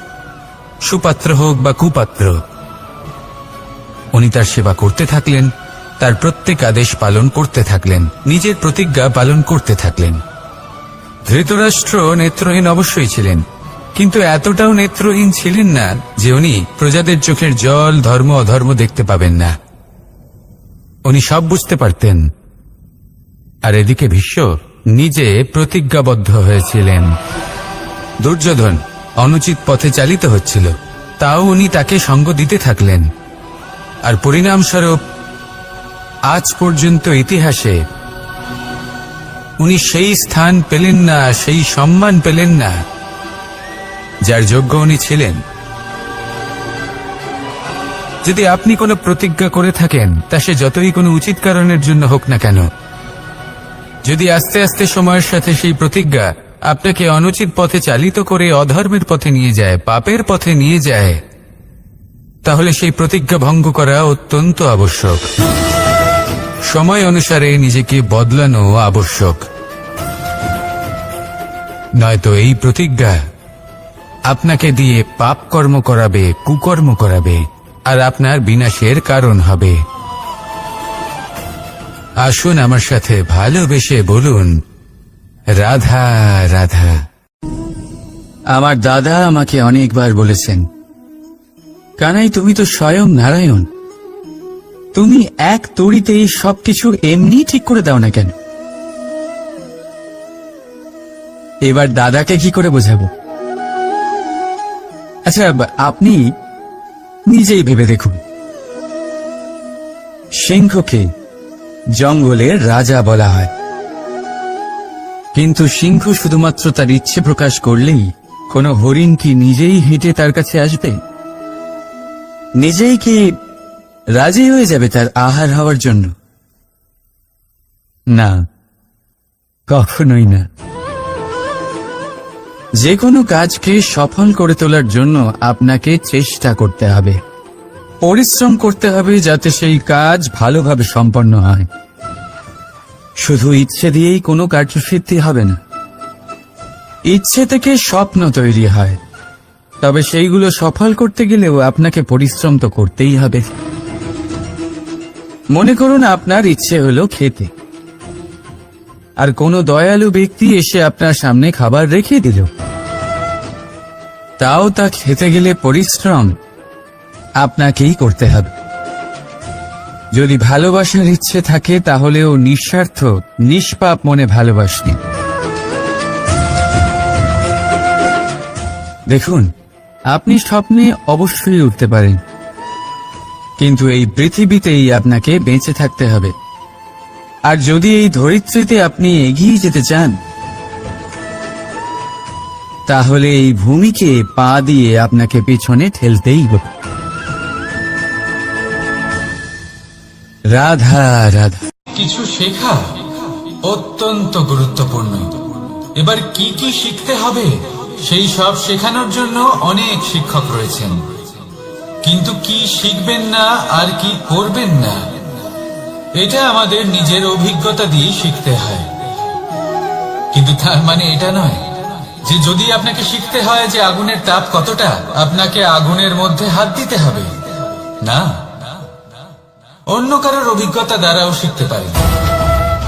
সুপাত্র হোক বা কুপাত্র, উনি তার সেবা করতে থাকলেন, তার প্রত্যেক আদেশ পালন করতে থাকলেন, নিজের প্রতিজ্ঞা পালন করতে থাকলেন। ধৃতরাষ্ট্র নেত্রহীন অবশ্যই ছিলেন, কিন্তু এতটাও নেত্রহীন ছিলেন না যে উনি প্রজাদের চোখের জল, ধর্ম অধর্ম দেখতে পাবেন না। উনি সব বুঝতে পারতেন। আর এদিকে ভীষ্ম নিজে প্রতিজ্ঞাবদ্ধ হয়েছিলেন। দুর্যোধন অনুচিত পথে চালিত হচ্ছিল, তাও উনি তাকে সঙ্গ দিতে থাকলেন। আর পরিণামস্বরূপ আজ পর্যন্ত ইতিহাসে উনি সেই স্থান পেলেন না, সেই সম্মান পেলেন না যার যোগ্য উনি ছিলেন। যদি আপনি কোনো প্রতিজ্ঞা করে থাকেন, তা সে যতই কোনো উচিত কারণের জন্য হোক না কেন, যদি আস্তে আস্তে সময়ের সাথে সেই প্রতিজ্ঞা আপনাকে অনুচিত পথে চালিত করে অধর্মের পথে নিয়ে যায়, পাপের পথে নিয়ে যায়, তাহলে সেই প্রতিজ্ঞা ভঙ্গ করা অত্যন্ত আবশ্যক। সময় অনুসারে নিজেকে বদলানো আবশ্যক, নয়তো এই প্রতিজ্ঞা আপনাকে দিয়ে পাপ কর্ম করাবে, কুকর্ম করাবে, আর আপনার বিনাশের কারণ হবে। আসুন আমার সাথে ভালোবেসে বলুন, রাধা রাধা। আমার দাদা আমাকে অনেকবার বলেছেন, কানাই তুমি তো স্বয়ং নারায়ণ, তুমি এক তড়িতেই সবকিছু এমনি ঠিক করে দাও না কেন? এবার দাদাকে কি করে বোঝাবো? আচ্ছা, আপনি নিজেই ভেবে দেখুন, সিংহকে জঙ্গলের রাজা বলা হয়, কিন্তু সিংহ শুধুমাত্র তার ইচ্ছে প্রকাশ করলেই কোনো হরিণ কি নিজেই হেঁটে তার কাছে আসবে? নিজেই কি রাজি হয়ে যাবে তার আহার হওয়ার জন্য? না, কখনোই না। যে কোনো কাজকে সফল করে তোলার জন্য আপনাকে চেষ্টা করতে হবে, পরিশ্রম করতে হবে, যাতে সেই কাজ ভালোভাবে সম্পন্ন হয়। শুধু ইচ্ছে দিয়েই কোনো কার্যসিদ্ধি হবে না। ইচ্ছে থেকে স্বপ্ন তৈরি হয়, তবে সেইগুলো সফল করতে গেলেও আপনাকে পরিশ্রম তো করতেই হবে। মনে করুন আপনার ইচ্ছে হলো খেতে, আর কোনো দয়ালু ব্যক্তি এসে আপনার সামনে খাবার রেখে দিল, তাও তা খেতে গেলে পরিশ্রম আপনাকেই করতে হবে। যদি ভালোবাসার ইচ্ছে থাকে তাহলেও নিঃস্বার্থ, নিষ্পাপ মনে ভালোবাসি। দেখুন, আপনি স্বপ্নে অবশ্যই উঠতে পারেন, কিন্তু এই পৃথিবীতেই আপনাকে বেঁচে থাকতে হবে। আর যদি এই ধরিত্রীতে আপনি এগিয়ে যেতে চান, তাহলে এই ভূমিকে পা দিয়ে আপনাকে পেছনে ঠেলতেই হবে। রাধা রাধা। কিছু শেখা অত্যন্ত গুরুত্বপূর্ণ। এবার কি কি শিখতে হবে সেই সব শেখানোর জন্য অনেক শিক্ষক রয়েছেন, কিন্তু কি শিখবেন না আর কি করবেন না, এটা আমাদের নিজের অভিজ্ঞতা দিয়ে শিখতে হয়। কিন্তু তার মানে এটা নয় যে যদি আপনাকে শিখতে হয় যে আগুনের তাপ কতটা, আপনাকে আগুনের মধ্যে হাত দিতে হবে। না, অন্য কারোর অভিজ্ঞতা দ্বারাও শিখতে পারি।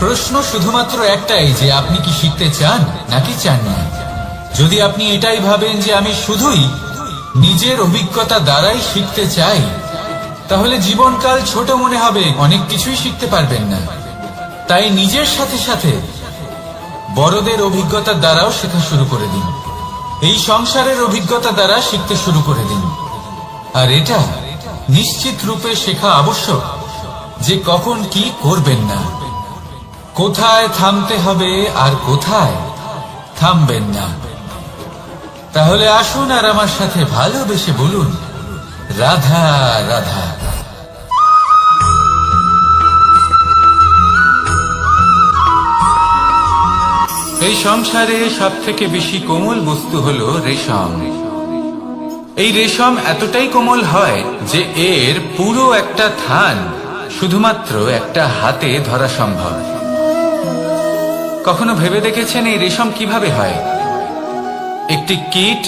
প্রশ্ন শুধুমাত্র একটাই যে আপনি কি শিখতে চান নাকি চান না। যদি আপনি এটাই ভাবেন যে আমি শুধুই নিজের অভিজ্ঞতা দ্বারাই শিখতে চাই, তাহলে জীবনকাল ছোট মনে হবে, অনেক কিছুই শিখতে পারবেন না। তাই নিজের সাথে সাথে বড়দের অভিজ্ঞতার দ্বারাও শেখা শুরু করে দিন। এই সংসারের অভিজ্ঞতা দ্বারা শিখতে শুরু করে দিন। আর এটা নিশ্চিত রূপে শেখা আবশ্যক যে কখন কি করবেন না, কোথায় থামতে হবে আর কোথায় থামবেন না। তাহলে আসুন আর আমার সাথে ভালোবেসে বলুন, রাধা রাধা। এই সংসারে সব থেকে বেশি কোমল বস্তু হলো রেশম। এই রেশম এতটাই কোমল হয় যে এর পুরো একটা থান শুধুমাত্র একটা হাতে ধরা সম্ভব। কখনো ভেবে দেখেছেন এই রেশম কিভাবে হয়? একটি কীট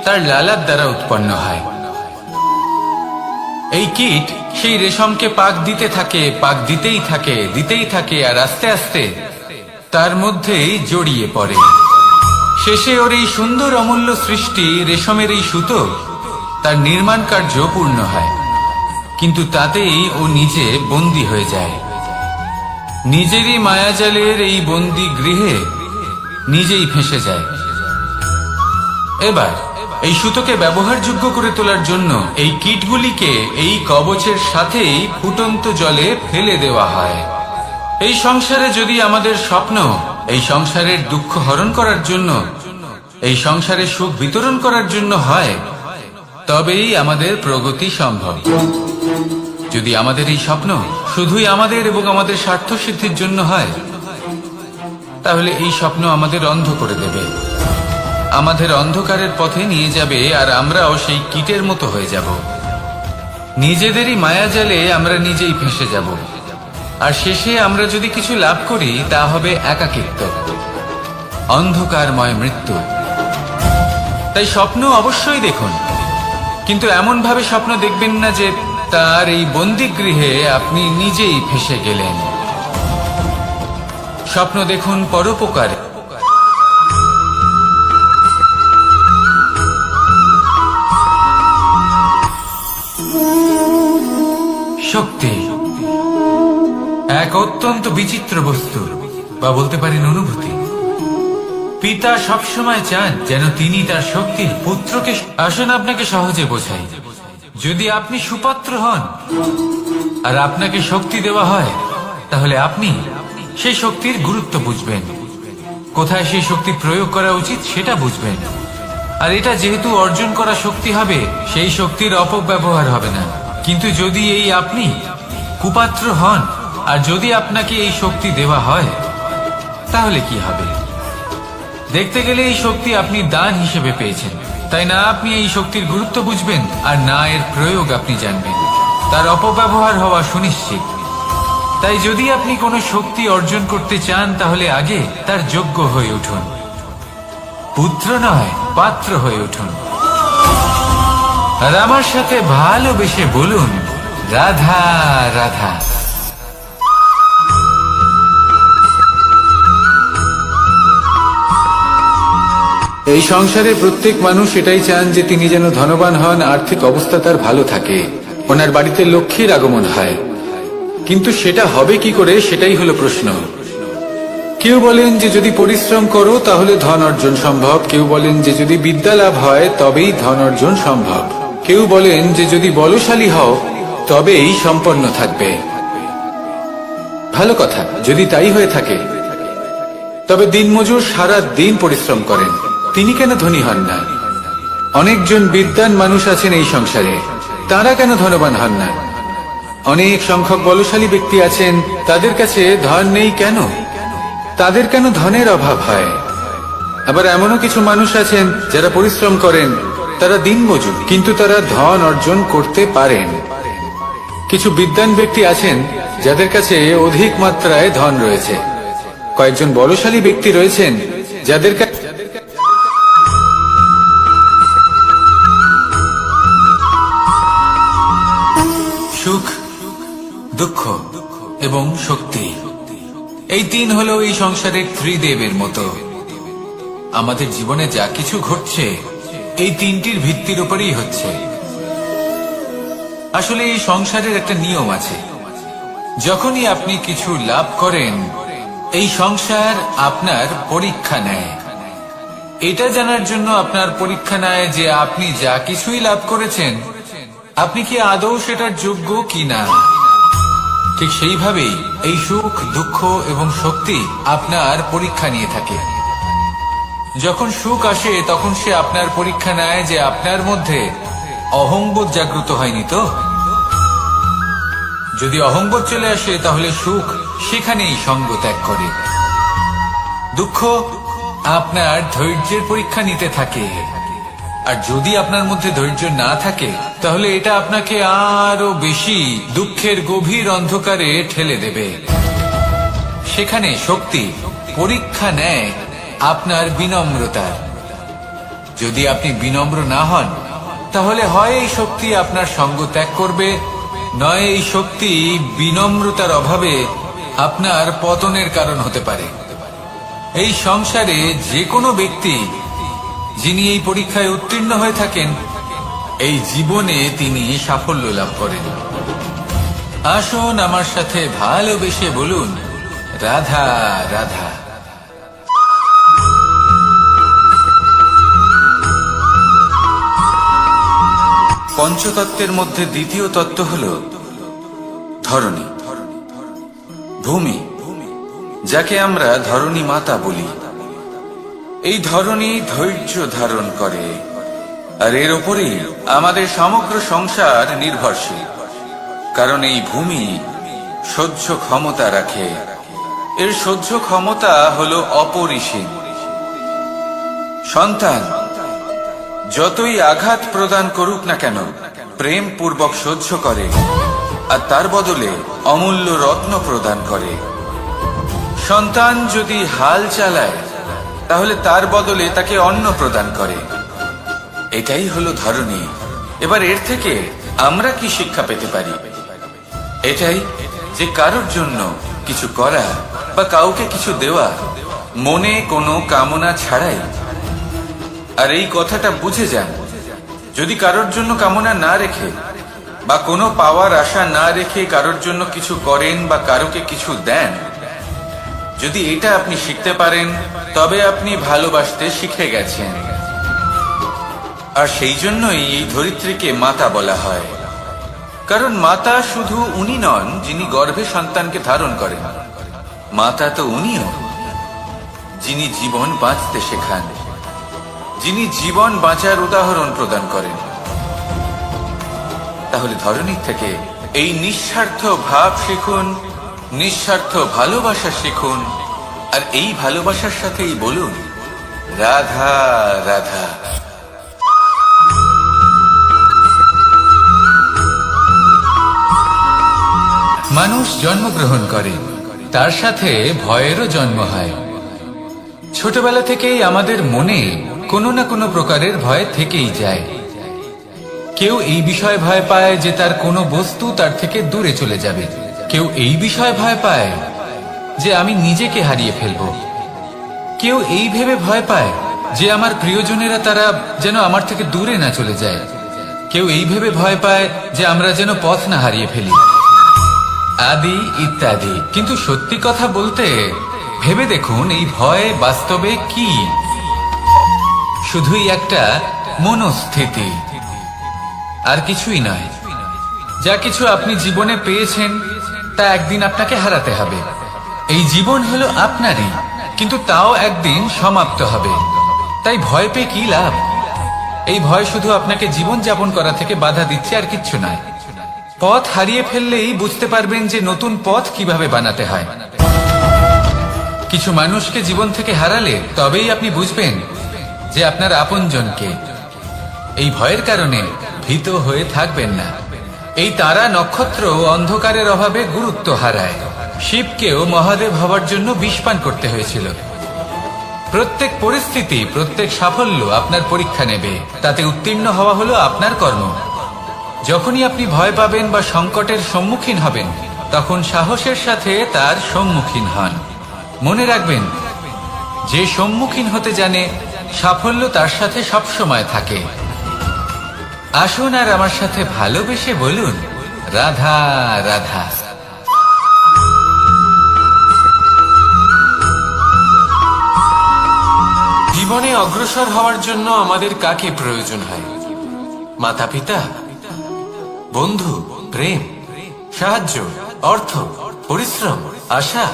তার লালার দ্বারা উৎপন্ন হয়। এই কীট সেই রেশমকে পাক দিতে থাকে, পাক দিতেই থাকে, দিতেই থাকে, আর আস্তে আস্তে তার মধ্যেই জড়িয়ে পড়ে। শেষে ওর এই সুন্দর অমূল্য সৃষ্টি রেশমের এই সুতো তার নির্মাণ কার্য পূর্ণ হয়, কিন্তু তাতেই ও নিজে বন্দী হয়ে যায়। নিজেরই মায়াজালের এই বন্দী গৃহে নিজেই ফেঁসে যায়। এবার এই সুতোকে ব্যবহারযোগ্য করে তোলার জন্য এই কীটগুলিকে এই কবচের সাথেই ফুটন্ত জলে ফেলে দেওয়া হয়। এই সংসারে যদি আমাদের স্বপ্ন এই সংসারের দুঃখ হরণ করার জন্য, এই সংসারে সুখ বিতরণ করার জন্য হয়, তবেই আমাদের প্রগতি সম্ভব। যদি আমাদের এই স্বপ্ন শুধুই আমাদের এবং আমাদের স্বার্থ সিদ্ধির জন্য হয়, তাহলে এই স্বপ্ন আমাদের অন্ধ করে দেবে, আমাদের অন্ধকারের পথে নিয়ে যাবে, আর আমরাও সেই কীটের মতো হয়ে যাব। নিজেদেরই মায়াজালে আমরা নিজেই ফেঁসে যাব, আর শেষে আমরা যদি কিছু লাভ করি তা হবে একাকিত্ব, অন্ধকারময় মৃত্যু। তাই স্বপ্ন অবশ্যই দেখুন, কিন্তু এমন ভাবে স্বপ্ন দেখবেন না যে তার এই বন্দিগৃহে আপনি নিজেই ফেঁসে গেলেন। স্বপ্ন দেখুন পরোপকারে। শক্তি এক অত্যন্ত বিচিত্র বস্তু, বা বলতে পারেন অনুভূতি। পিতা সবসময় চান যেন তিনি তার শক্তির পুত্রকে। আসুন আপনাকে সহজে বোঝাই। যদি আপনি সুপাত্র হন আর আপনাকে শক্তি দেওয়া হয়, তাহলে আপনি সেই শক্তির গুরুত্ব বুঝবেন, কোথায় সেই শক্তি প্রয়োগ করা উচিত সেটা বুঝবেন। আর এটা যেহেতু অর্জন করা শক্তি হবে, সেই শক্তির অপব্যবহার হবে না। কিন্তু যদি এই আপনি কুপাত্র হন আর যদি আপনাকে এই শক্তি দেওয়া হয়, তাহলে কি হবে? দেখতে গেলে এই শক্তি আপনি দান হিসেবে পেয়েছেন, তাই না আপনি এই শক্তির গুরুত্ব বুঝবেন আর না এর প্রয়োগ আপনি জানবেন। তার অপব্যবহার হওয়া সুনিশ্চিত। তাই যদি আপনি কোনো শক্তি অর্জন করতে চান, তাহলে আগে তার যোগ্য হয়ে উঠুন, পুত্র নয় পাত্র হয়ে উঠুন। আর আমার সাথে ভালোবেসে বলুন, রাধা রাধা। এই সংসারে প্রত্যেক মানুষ এটাই চান যে তিনি যেন ধনবান হন, আর্থিক অবস্থা তার ভালো থাকে, ওনার বাড়িতে লক্ষ্মীর আগমন হয়। কিন্তু সেটা হবে কি করে, সেটাই হলো প্রশ্ন। কেউ বলেন যে যদি পরিশ্রম করো তাহলে ধন অর্জন সম্ভব, কেউ বলেন যে যদি বিদ্যা লাভ হয় তবেই ধন অর্জন সম্ভব, কেউ বলেন যে যদি বলশালী হও তবেই সম্পন্ন থাকবে। ভালো কথা, যদি তাই হয়ে থাকে, তবে দিনমজুর সারা দিন পরিশ্রম করেন, তিনি কেন ধনী হন না? অনেকজন বিদ্বান মানুষ আছেন এই সংসারে, তারা কেন ধনবান হন না? অনেক সংখ্যক বলশালী ব্যক্তি আছেন, তাদের কাছে ধন নেই কেন? তাদের কেন ধনের অভাব হয়? আবার এমনও কিছু মানুষ আছেন যারা পরিশ্রম করেন, তারা দিনমজুর, কিন্তু তারা ধন অর্জন করতে পারেন। কিছু বিদ্বান ব্যক্তি আছেন যাদের কাছে অধিক মাত্রায় ধন রয়েছে। কয়েকজন বলশালী ব্যক্তি রয়েছেন যাদের কাছে সুখ, দুঃখ এবং শক্তি এই তিন হলো এই সংসারের ত্রিদেবের মতো। আমাদের জীবনে যা কিছু ঘটছে এই তিনটির ভিত্তির উপরেই হচ্ছে। আসলে এই সংসারের একটা নিয়ম আছে, যখনই আপনি কিছু লাভ করেন এই সংসার আপনার পরীক্ষা নেয়। এটা জানার জন্য আপনার পরীক্ষা নেয় যে আপনি যা কিছুই লাভ করেছেন আপনি কি আদৌ সেটার যোগ্য কিনা। ঠিক সেইভাবেই এই সুখ, দুঃখ এবং শক্তি আপনার পরীক্ষা নিয়ে থাকে। যখন সুখ আসে তখন সে আপনার পরীক্ষা নেয় যে আপনার মধ্যে অহংবোধ জাগ্রত হয়নি তো। যদি অহংবোধ চলে আসে তাহলে সুখ সেখানেই সঙ্গ ত্যাগ করে। দুঃখ আপনার ধৈর্যের পরীক্ষা নিতে থাকে, আর যদি আপনার মধ্যে ধৈর্য না থাকে তাহলে এটা আপনাকে আরো বেশি দুঃখের গভীর অন্ধকারে ঠেলে দেবে। সেখানে শক্তি পরীক্ষা নেয় আপনার বিনম্রতার। যদি আপনি বিনম্র না হন তাহলে হয় এই শক্তি আপনার সঙ্গ ত্যাগ করবে, নয় এই শক্তি বিনম্রতার অভাবে আপনার পতনের কারণ হতে পারে। এই সংসারে যে কোনো ব্যক্তি যিনি এই পরীক্ষায় উত্তীর্ণ হয়ে থাকেন এই জীবনে তিনি সাফল্য লাভ করেন। আসুন আমার সাথে ভালোবেসে বলুন, রাধা রাধা। পঞ্চতত্ত্বের মধ্যে দ্বিতীয় তত্ত্ব হল ধরণী, ভূমি, যাকে আমরা ধরণী মাতা বলি। এই ধরণী ধৈর্য ধারণ করে, আর এর ওপরেই আমাদের সমগ্র সংসার নির্ভরশীল। কারণ এই ভূমি সহ্য ক্ষমতা রাখে, এর সহ্য ক্ষমতা হলো অপরিসীম। সন্তান যতই আঘাত প্রদান করুক না কেন প্রেম পূর্বক সহ্য করে, আর তার বদলে অমূল্য রত্ন প্রদান করে। সন্তান যদি হাল চালায় তাহলে তার বদলে তাকে অন্ন প্রদান করে। এটাই হলো ধরণী। এবার এর থেকে আমরা কি শিক্ষা পেতে পারি? এটাই যে কারোর জন্য কিছু করা বা কাউকে কিছু দেওয়া মনে কোনো কামনা ছাড়াই। আর এই কথাটা বুঝে যান, যদি কারোর জন্য কামনা না রেখে বা কোনো পাওয়ার আশা না রেখে কারোর জন্য কিছু করেন বা কারোকে কিছু দেন, যদি এটা আপনি শিখতে পারেন তবে আপনি ভালোবাসতে শিখে গেছেন। আর সেই জন্যই এই ধরিত্রীকে মাতা বলা হয়। কারণ মাতা শুধু উনি নন যিনি গর্ভে সন্তানকে ধারণ করেন, মাতা তো উনিও যিনি জীবন বাঁচতে শেখান, যিনি জীবন বাঁচার উদাহরণ প্রদান করেন। তাহলে ধরণীর থেকে এই নিঃস্বার্থ ভাব শিখুন, নিঃস্বার্থ ভালোবাসা শিখুন, আর এই ভালোবাসার সাথেই বলুন, রাধা রাধা। মানুষ জন্মগ্রহণ করে, তার সাথে ভয়েরও জন্ম হয়। ছোটবেলা থেকেই আমাদের মনে কোনো না কোনো প্রকারের ভয় থেকেই যায়। কেউ এই বিষয়ে ভয় পায় যে তার কোনো বস্তু তার থেকে দূরে চলে যাবে, কেউ এই বিষয়ে ভয় পায় যে আমি নিজেকে হারিয়ে ফেলব, কেউ এই ভেবে ভয় পায় যে আমার প্রিয়জনেরা তারা যেন আমার থেকে দূরে না চলে যায়, কেউ এই ভেবে ভয় পায় যে আমরা যেন পথ না হারিয়ে ফেলি, আদি ইত্যাদি। কিন্তু সত্যি কথা বলতে ভেবে দেখুন এই ভয় বাস্তবে কি? শুধুই একটা মনস্থিতি, আর কিছুই নয়। যা কিছু আপনি জীবনে পেয়েছেন তা একদিন আপনাকে হারাতে হবে। এই জীবন হলো আপনারই, কিন্তু তাও একদিন সমাপ্ত হবে। তাই ভয় পেয়ে কি লাভ? এই ভয় শুধু আপনাকে জীবন যাপন করা থেকে বাধা দিচ্ছে, আর কিচ্ছু নয়। পথ হারিয়ে ফেললেই বুঝতে পারবেন যে নতুন পথ কিভাবে বানাতে হয়। কিছু মানুষকে জীবন থেকে হারালে তবেই আপনি বুঝবেন যে আপনার আপনজনকে। এই ভয়ের কারণে ভীত হয়ে থাকবেন না। এই তারা নক্ষত্র অন্ধকারের অভাবে গুরুত্ব হারায়। শিবকেও মহাদেব হওয়ার জন্য বিষপান করতে হয়েছিল। প্রত্যেক পরিস্থিতি, প্রত্যেক সাফল্য আপনার পরীক্ষা নেবে, তাতে উত্তীর্ণ হওয়া হলো আপনার কর্ম। যখনই আপনি ভয় পাবেন বা সংকটের সম্মুখীন হবেন তখন সাহসের সাথে তার সম্মুখীন হন। মনে রাখবেন, যে সম্মুখীন হতে জানে সাফল্য তার সাথে সব সময় থাকে। আসুন আর আমার সাথে ভালোবেসে বলুন, রাধা রাধা। জীবনে অগ্রসর হওয়ার জন্য আমাদের কাকে প্রয়োজন হয়? মাতা পিতা, বন্ধু, প্রেম, সাহায্য, অর্থ, পরিশ্রম, আশা।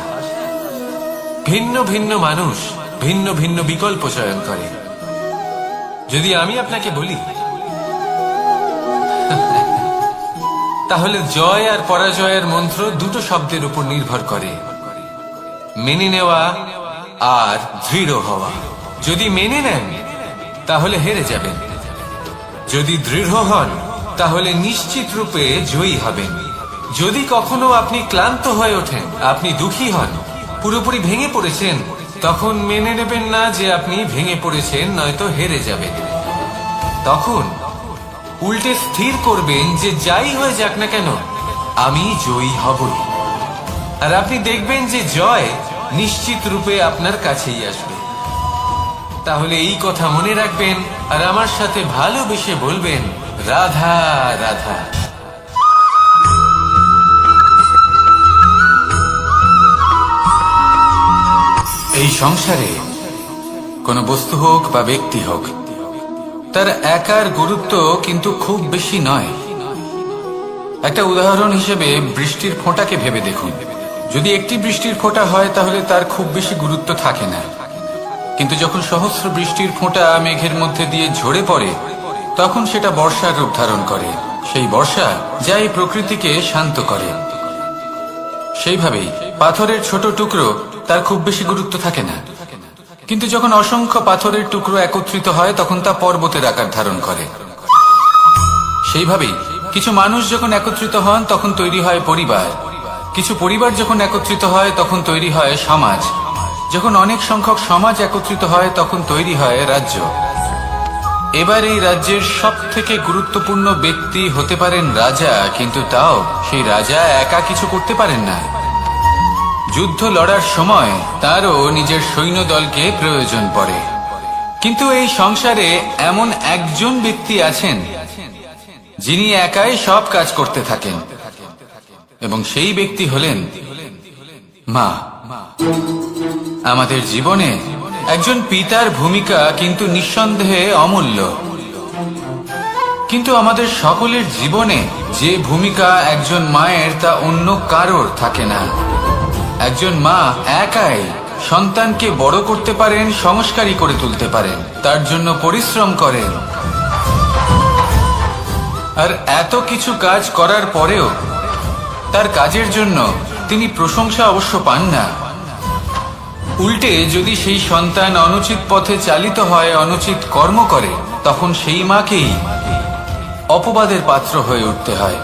ভিন্ন ভিন্ন মানুষ ভিন্ন ভিন্ন বিকল্প চয়ন করে। যদি আমি আপনাকে বলি, তাহলে জয় আর পরাজয়ের মন্ত্র দুটো শব্দের উপর নির্ভর করে, মেনে নেওয়া আর দৃঢ় হওয়া। যদি মেনে নেন তাহলে হেরে যাবেন, যদি দৃঢ় হন তাহলে নিশ্চিত রূপে জয়ী হবেন। যদি কখনো আপনি ক্লান্ত হয়ে ওঠেন, আপনি দুঃখী হন, পুরোপুরি ভেঙে পড়েছেন, তখন মেনে নেবেন না যে আপনি ভেঙে পড়েছেন, নয়তো হেরে যাবেন। তখন উল্টে স্থির করবেন যে যাই হয়ে যাক না কেন, আমি জয়ী হবই। আর আপনি দেখবেন যে জয় নিশ্চিত রূপে আপনার কাছেই আসবে। তাহলে এই কথা মনে রাখবেন আর আমার সাথে ভালোবেসে বলবেন, রাধা রাধা। এই সংসারে কোনো বস্তু হোক বা ব্যক্তি হোক, তার একার গুরুত্ব কিন্তু খুব বেশি নয়। একটা উদাহরণ হিসেবে বৃষ্টির ফোঁটাকে ভেবে দেখুন। যদি একটি বৃষ্টির ফোঁটা হয় তাহলে তার খুব বেশি গুরুত্ব থাকে না, কিন্তু যখন সহস্র বৃষ্টির ফোঁটা মেঘের মধ্যে দিয়ে ঝরে পড়ে, তখন সেটা বর্ষার রূপ ধারণ করে। সেই বর্ষা যা এই প্রকৃতিকে শান্ত করে। সেইভাবেই পাথরের ছোট টুকরো, তার খুব বেশি গুরুত্ব থাকে না, কিন্তু যখন অসংখ্য পাথরের টুকরো একত্রিত হয় তখন তা পর্বতের আকার ধারণ করে। সেইভাবেই কিছু মানুষ যখন একত্রিত হন তখন তৈরি হয় পরিবার, কিছু পরিবার যখন একত্রিত হয় তখন তৈরি হয় সমাজ, যখন অনেক সংখ্যক সমাজ একত্রিত হয় তখন তৈরি হয় রাজ্য। এবার এই রাজ্যের সব থেকে গুরুত্বপূর্ণ ব্যক্তি হতে পারেন রাজা, কিন্তু তাও সেই রাজা একা কিছু করতে পারেন না। যুদ্ধ লড়ার সময় তারও নিজের সৈন্যদলকে প্রয়োজন পড়ে। কিন্তু এই সংসারে এমন একজন ব্যক্তি আছেন যিনি একাই সব কাজ করতে থাকেন, এবং সেই ব্যক্তি হলেন মা। আমাদের জীবনে একজন পিতার ভূমিকা কিন্তু নিঃসন্দেহে অমূল্য, কিন্তু আমাদের সকলের জীবনে যে ভূমিকা একজন মায়ের তা অন্য কারোর থাকে না। একজন মা একাই সন্তানকে বড় করতে পারেন, সংস্কারী করে তুলতে পারেন, তার জন্য পরিশ্রম করেন। আর এত কিছু কাজ করার পরেও তার কাজের জন্য তিনি প্রশংসা অবশ্য পান না। উল্টে যদি সেই সন্তান অনুচিত পথে চালিত হয়, অনুচিত কর্ম করে, তখন সেই মাকেই অপবাদের পাত্র হয়ে উঠতে হয়।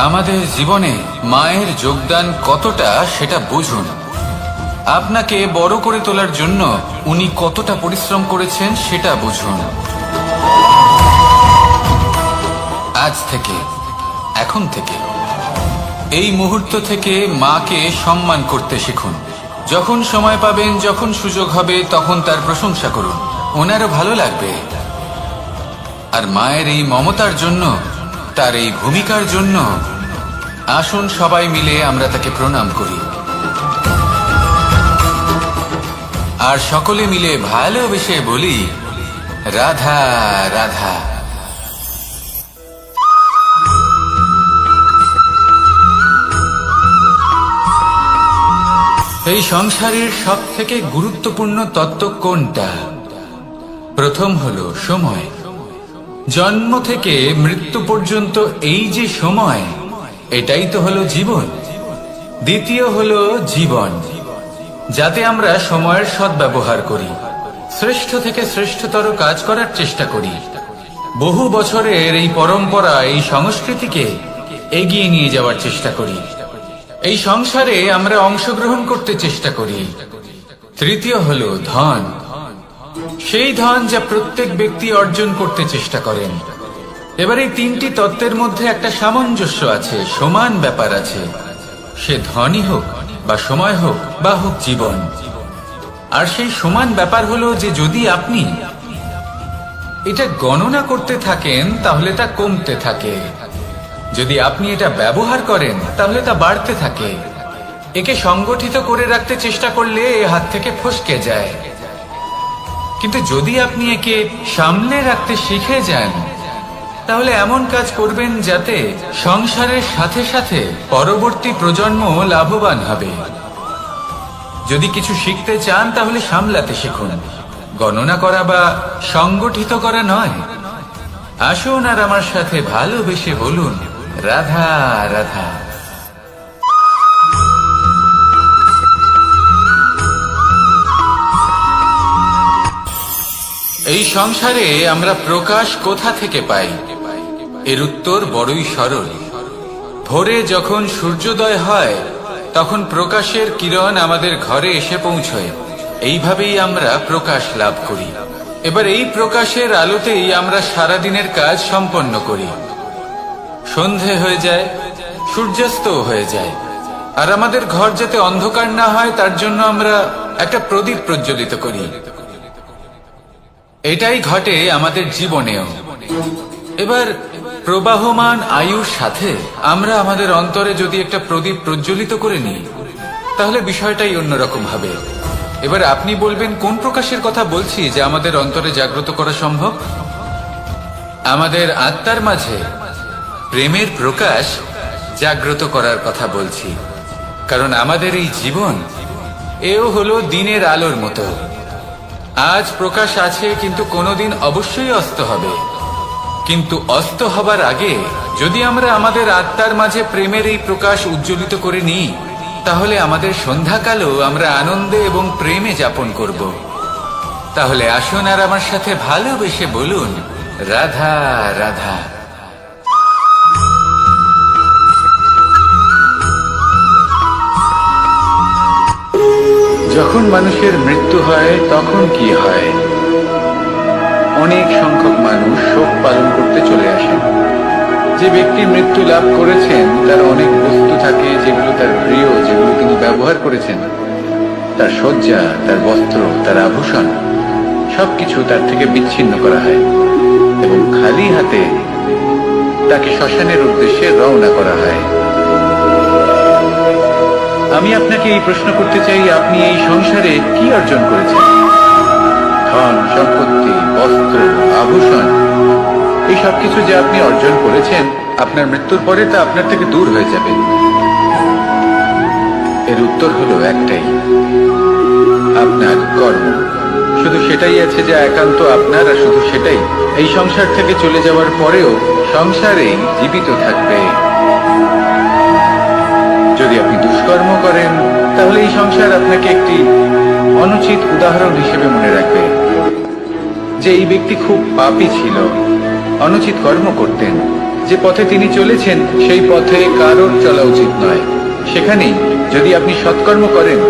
আমাদের জীবনে মায়ের যোগদান কতটা সেটা বুঝুন। আপনাকে বড় করে তোলার জন্য উনি কতটা পরিশ্রম করেছেন সেটা বুঝুন। আজ থেকে, এখন থেকে, এই মুহূর্ত থেকে মাকে সম্মান করতে শিখুন। যখন সময় পাবেন, যখন সুযোগ হবে, তখন তার প্রশংসা করুন, ওনারও ভালো লাগবে। আর মায়ের এই মমতার জন্য, তার এই ভূমিকার জন্য আসুন সবাই মিলে আমরা তাকে প্রণাম করি, আর সকলে মিলে ভালোবেসে বলি, রাধা রাধা। এই সংসারের সব থেকে গুরুত্বপূর্ণ তত্ত্ব কোনটা? প্রথম হলো সময়। জন্ম থেকে মৃত্যু পর্যন্ত এই যে সময়, এটাই তো হলো জীবন। দ্বিতীয় হলো জীবন, যাতে আমরা সময়ের সদ্ব্যবহার করি, শ্রেষ্ঠ থেকে শ্রেষ্ঠতর কাজ করার চেষ্টা করি। বহু বছরের এই পরম্পরা, এই সংস্কৃতিকে এগিয়ে নিয়ে যাওয়ার চেষ্টা করি। এই সংসারে আমরা অংশগ্রহণ করতে চেষ্টা করি। তৃতীয় হলো ধন, সেই ধন যা প্রত্যেক ব্যক্তি অর্জন করতে চেষ্টা করেন। এবার এই তিনটি তত্ত্বের মধ্যে একটা সামঞ্জস্য আছে, সমান ব্যাপার আছে। সে ধনই হোক বা সময় হোক বা হোক জীবন। আর সেই সমান ব্যাপার হলো যে যদি আপনি এটা গণনা করতে থাকেন তাহলে তা কমতে থাকে, যদি আপনি এটা ব্যবহার করেন তাহলে তা বাড়তে থাকে। একে সংগঠিত করে রাখতে চেষ্টা করলে এ হাত থেকে ফসকে যায়, কিন্তু যদি আপনি একে সামলে রাখতে শিখে যান তাহলে এমন কাজ করবেন যাতে সংসারের সাথে সাথে পরবর্তী প্রজন্ম লাভবান হবে। যদি কিছু শিখতে চান তাহলে সামলাতে শিখুন, গণনা করা বা সংগঠিত করা নয়। আসুন আর আমার সাথে ভালোবেসে বলুন, রাধা রাধা। এই সংসারে আমরা প্রকাশ কোথা থেকে পাই? এর উত্তর বড়ই সরল। ভোরে যখন সূর্যোদয় হয় তখন প্রকাশের কিরণ আমাদের ঘরে এসে পৌঁছয়। এইভাবেই আমরা প্রকাশ লাভ করি। এবার এই প্রকাশের আলোতেই আমরা সারাদিনের কাজ সম্পন্ন করি। সন্ধে হয়ে যায়, সূর্যাস্ত হয়ে যায়, আর আমাদের ঘর যাতে অন্ধকার না হয় তার জন্য আমরা একটা প্রদীপ প্রজ্বলিত করি। এটাই ঘটে আমাদের জীবনেও। এবার প্রবাহমান আয়ুর সাথে আমরা আমাদের অন্তরে যদি একটা প্রদীপ প্রজ্বলিত করে নিই তাহলে বিষয়টাই অন্যরকম হবে। এবার আপনি বলবেন কোন প্রকাশের কথা বলছি যে আমাদের অন্তরে জাগ্রত করা সম্ভব? আমাদের আত্মার মাঝে প্রেমের প্রকাশ জাগ্রত করার কথা বলছি। কারণ আমাদের এই জীবন এও হলো দিনের আলোর মতো। আজ প্রকাশ আছে, কিন্তু কোনোদিন অবশ্যই অস্ত হবে। কিন্তু অস্ত হবার আগে যদি আমরা আমাদের আত্মার মাঝে প্রেমের এই প্রকাশ উজ্জ্বলিত করে নিই তাহলে আমাদের সন্ধ্যাকালও আমরা আনন্দে এবং প্রেমে যাপন করব। তাহলে আসুন আর আমার সাথে ভালোবেসে বলুন, রাধা রাধা। যখন মানুষের মৃত্যু হয় তখন কি হয়? অনেক সংখ্যক মানুষ শোক পালন করতে চলে আসেন। যে ব্যক্তি মৃত্যু লাভ করেছেন তার অনেক বস্তু থাকে যেগুলো তার প্রিয়, যেগুলো তিনি ব্যবহার করেছেন। তার শয্যা, তার বস্ত্র, তার আভূষণ সবকিছু তার থেকে বিচ্ছিন্ন করা হয় এবং খালি হাতে তাকে শ্মশানের উদ্দেশ্যে রওনা করা হয়। আমি আপনাকে এই প্রশ্ন করতে চাই, আপনি এই সংসারে কি অর্জন করেছেন? ধন সম্পত্তি, বস্ত্র, আভূষণ, এই সবকিছু যে আপনি অর্জন করেছেন আপনার মৃত্যুর পরে তা আপনার থেকে দূর হয়ে যাবে। এর উত্তর হলো একটাই, আপনার কর্ম। শুধু সেটাই আছে যা একান্ত আপনার, আর শুধু সেটাই এই সংসার থেকে চলে যাওয়ার পরেও সংসারেই জীবিত থাকবে। যদি আপনি দুষ্কর্ম করেন তাহলে এই সংসার আপনাকে একটি অনুচিত উদাহরণ হিসেবে মনে রাখবে যে এই ব্যক্তি খুব পাপী ছিল, অনুচিত কর্ম করতেন। যে পথে তিনি চলেছেন সেই পথে কারোর চলা উচিত নয়। সেখানেই যদি আপনি সৎকর্ম করেন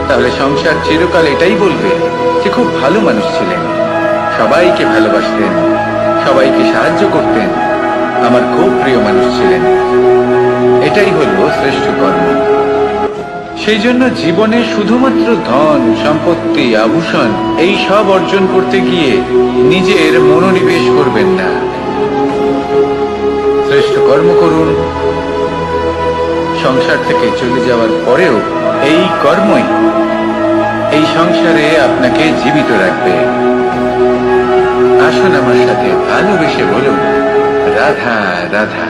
তাহলে সংসার চিরকাল এটাই বলবে যে খুব ভালো মানুষ ছিলেন, সবাইকে ভালোবাসতেন, সবাইকে সাহায্য করতেন, আমার খুব প্রিয় মানুষ ছিলেন। এটাই হলো শ্রেষ্ঠ কর্ম। সেই জন্য জীবনে শুধুমাত্র ধন সম্পত্তি, আভূষণ এই সব অর্জন করতে গিয়ে নিজের মনোনিবেশ করবেন না। শ্রেষ্ঠ কর্ম করুন। সংসার থেকে চলে যাওয়ার পরেও এই কর্মই এই সংসারে আপনাকে জীবিত রাখবে। আসুন আমার সাথে ভালোবেসে বলুন, রাধা রাধা।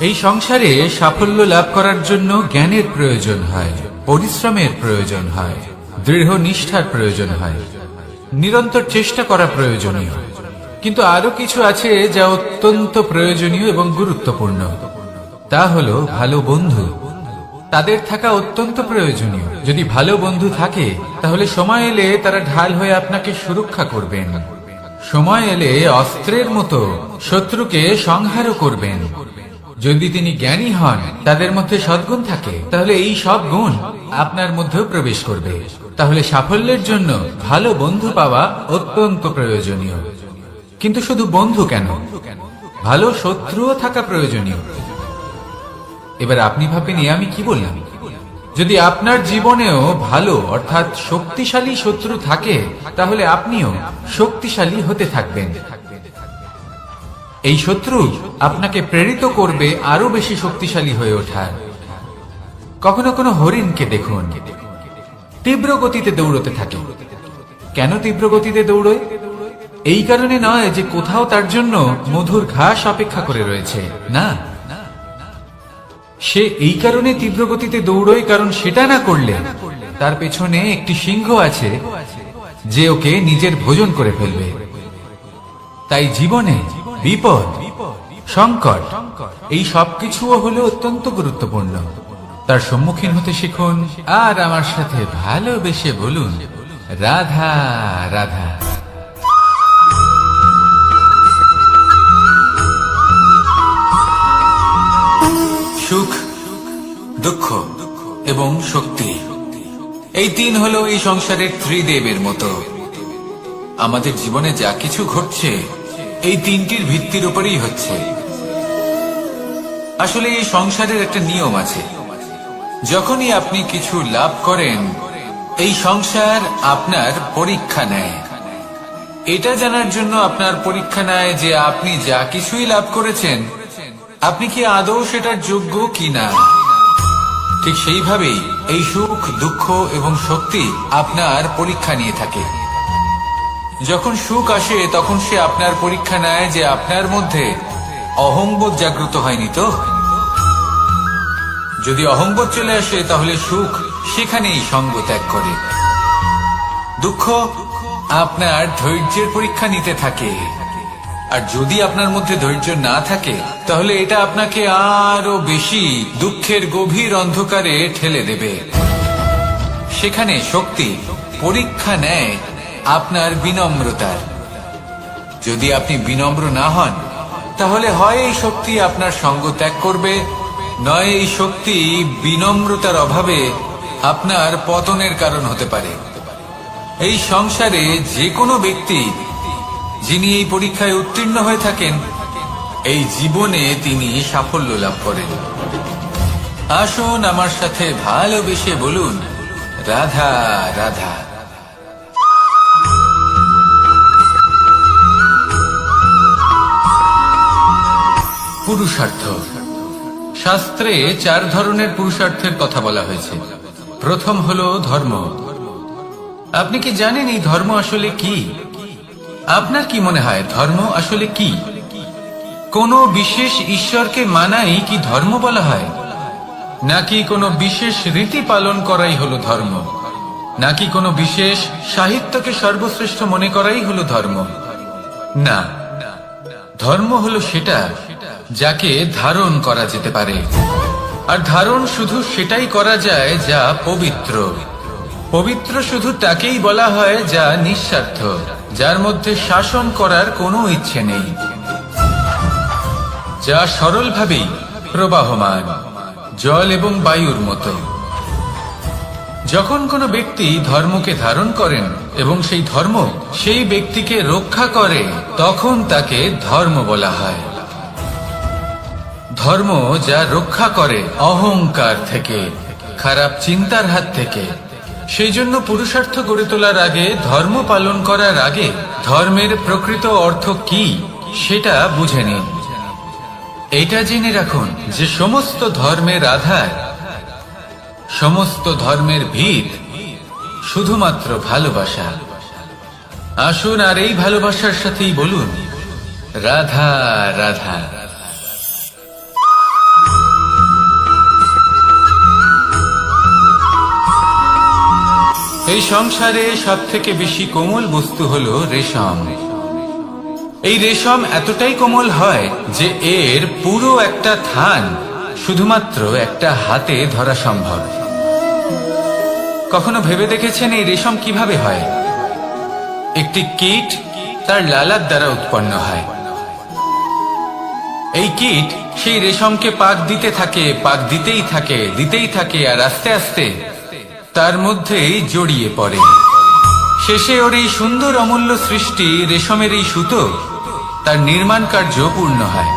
এই সংসারে সাফল্য লাভ করার জন্য জ্ঞানের প্রয়োজন হয়, পরিশ্রমের প্রয়োজন হয়, দৃঢ় নিষ্ঠার প্রয়োজন হয়, নিরন্তর চেষ্টা করা প্রয়োজনীয়। কিন্তু আরো কিছু আছে যা অত্যন্ত প্রয়োজনীয় এবং গুরুত্বপূর্ণ। তা হলো ভালো বন্ধু। তাদের থাকা অত্যন্ত প্রয়োজনীয়। যদি ভালো বন্ধু থাকে তাহলে সময় এলে তারা ঢাল হয়ে আপনাকে সুরক্ষা করবেন। সময় এলে অস্ত্রের মতো শত্রুকে সংহারও করবেন। যদি তিনি জ্ঞানী হন, তাদের মধ্যে সদ্গুণ থাকে, তাহলে এই সব গুণ আপনার মধ্যেও প্রবেশ করবে। তাহলে সাফল্যের জন্য ভালো বন্ধু পাওয়া অত্যন্ত প্রয়োজনীয়। কিন্তু শুধু বন্ধু কেন, ভালো শত্রুও থাকা প্রয়োজনীয়। এবার আপনি ভাবেন এ আমি কি বললাম? যদি আপনার জীবনেও ভালো অর্থাৎ শক্তিশালী শত্রু থাকে, তাহলে আপনিও শক্তিশালী হতে থাকবেন। এই শত্রু আপনাকে প্রেরিত করবে আরো বেশি শক্তিশালী হয়ে ওঠার। কখনো কোনো হরিণকে দেখুন, তীব্র গতিতে দৌড়তে থাকে। কেন তীব্র গতিতে দৌড়য়? এই কারণে নয় যে কোথাও তার জন্য মধুর ঘাস অপেক্ষা করে রয়েছে, না, সে এই কারণে তীব্র গতিতে দৌড়য় কারণ সেটা না করলে তার পেছনে একটি সিংহ আছে যে ওকে নিজের ভোজন করে ফেলবে। তাই জীবনে বিপদ, সংকট এই সবকিছুও হলো অত্যন্ত গুরুত্বপূর্ণ। তার সম্মুখীন হতে শিখুন আর আমার সাথে ভালোবেসে বলুন, রাধা রাধা। সুখ, দুঃখ এবং শক্তি, এই তিন হলো এই সংসারের ত্রিদেবের মতো। আমাদের জীবনে যা কিছু ঘটছে এই তিনটির ভিত্তির উপরেই হচ্ছে। আসলে এই সংসারের একটা নিয়ম আছে, যখনই আপনি কিছু লাভ করেন এই সংসার আপনার পরীক্ষা নেয়। এটা জানার জন্য আপনার পরীক্ষা নেয় যে আপনি যা কিছুই লাভ করেছেন আপনি কি আদৌ সেটার যোগ্য কিনা। ঠিক সেইভাবেই এই সুখ, দুঃখ এবং শক্তি আপনার পরীক্ষা নিয়ে থাকে। যখন সুখ আসে তখন সে আপনার পরীক্ষা নেয় যে আপনার মধ্যে অহংবোধ জাগ্রত হয়নি তো। যদি অহংবোধ চলে আসে তাহলে সুখ সেখানেই সঙ্গ ত্যাগ করে। দুঃখ আপনার ধৈর্যের পরীক্ষা নিতে থাকে, আর যদি আপনার মধ্যে ধৈর্য না থাকে তাহলে এটা আপনাকে আরো বেশি দুঃখের গভীর অন্ধকারে ঠেলে দেবে। সেখানে শক্তি পরীক্ষা নেয় আপনার বিনম্রতার। যদি আপনি বিনম্র না হন তাহলে হয় এই শক্তি আপনার সঙ্গ ত্যাগ করবে, নয় এই শক্তি বিনম্রতার অভাবে আপনার পতনের কারণ হতে পারে। এই সংসারে যে কোনো ব্যক্তি যিনি এই পরীক্ষায় উত্তীর্ণ হয়ে থাকেন এই জীবনে তিনি সাফল্য লাভ করেন। আসুন আমার সাথে ভালোবেসে বলুন, রাধা রাধা। পুরুষার্থ। শাস্ত্রে 4 ধরনের পুরুষার্থের কথা বলা হয়েছে। প্রথম হলো ধর্ম। আপনি কি জানেন এই ধর্ম আসলে কি? আপনার কি মনে হয় ধর্ম আসলে কি? কোনো বিশেষ ঈশ্বরকে মানাই কি ধর্ম বলা হয়? নাকি কোনো বিশেষ রীতি পালন করাই হলো ধর্ম? নাকি কোনো বিশেষ সাহিত্যকে সর্বশ্রেষ্ঠ মনে করাই হলো ধর্ম? না, ধর্ম হলো সেটা যাকে ধারণ করা যেতে পারে। আর ধারণ শুধু সেটাই করা যায় যা পবিত্র। পবিত্র শুধু তাকেই বলা হয় যা নিঃস্বার্থ, যার মধ্যে শাসন করার কোনো ইচ্ছে নেই, যা সরলভাবেই প্রবাহমান, জল এবং বায়ুর মতো। যখন কোনো ব্যক্তি ধর্মকে ধারণ করেন এবং সেই ধর্ম সেই ব্যক্তিকে রক্ষা করে তখন তাকে ধর্ম বলা হয়। ধর্ম যা রক্ষা করে অহংকার থেকে, খারাপ চিন্তার হাত থেকে। সেই জন্য পুরুষার্থ গড়ে তোলার আগে, ধর্ম পালন করার আগে ধর্মের প্রকৃত অর্থ কি সেটা বুঝে নিন। এটা জেনে রাখুন যে সমস্ত ধর্মের আধার, সমস্ত ধর্মের ভিত শুধুমাত্র ভালোবাসা। আসুন আর এই ভালোবাসার সাথেই বলুন, রাধা রাধা। এই সংসারে সব থেকে বেশি কোমল বস্তু হলো রেশম। এই রেশম এতটাই কোমল হয় যে এর পুরো একটা থান শুধুমাত্র একটা হাতে ধরা সম্ভব। কখনো ভেবে দেখেছেন এই রেশম কিভাবে হয়? একটি কীট তার লালার দ্বারা উৎপন্ন হয়। এই কীট সেই রেশমকে পাক দিতে থাকে, পাক দিতেই থাকে, আর আস্তে আস্তে তার মধ্যেই জড়িয়ে পড়ে। শেষে ওর এই সুন্দর অমূল্য সৃষ্টি রেশমের এই সুতো তার নির্মাণ কার্য পূর্ণ হয়,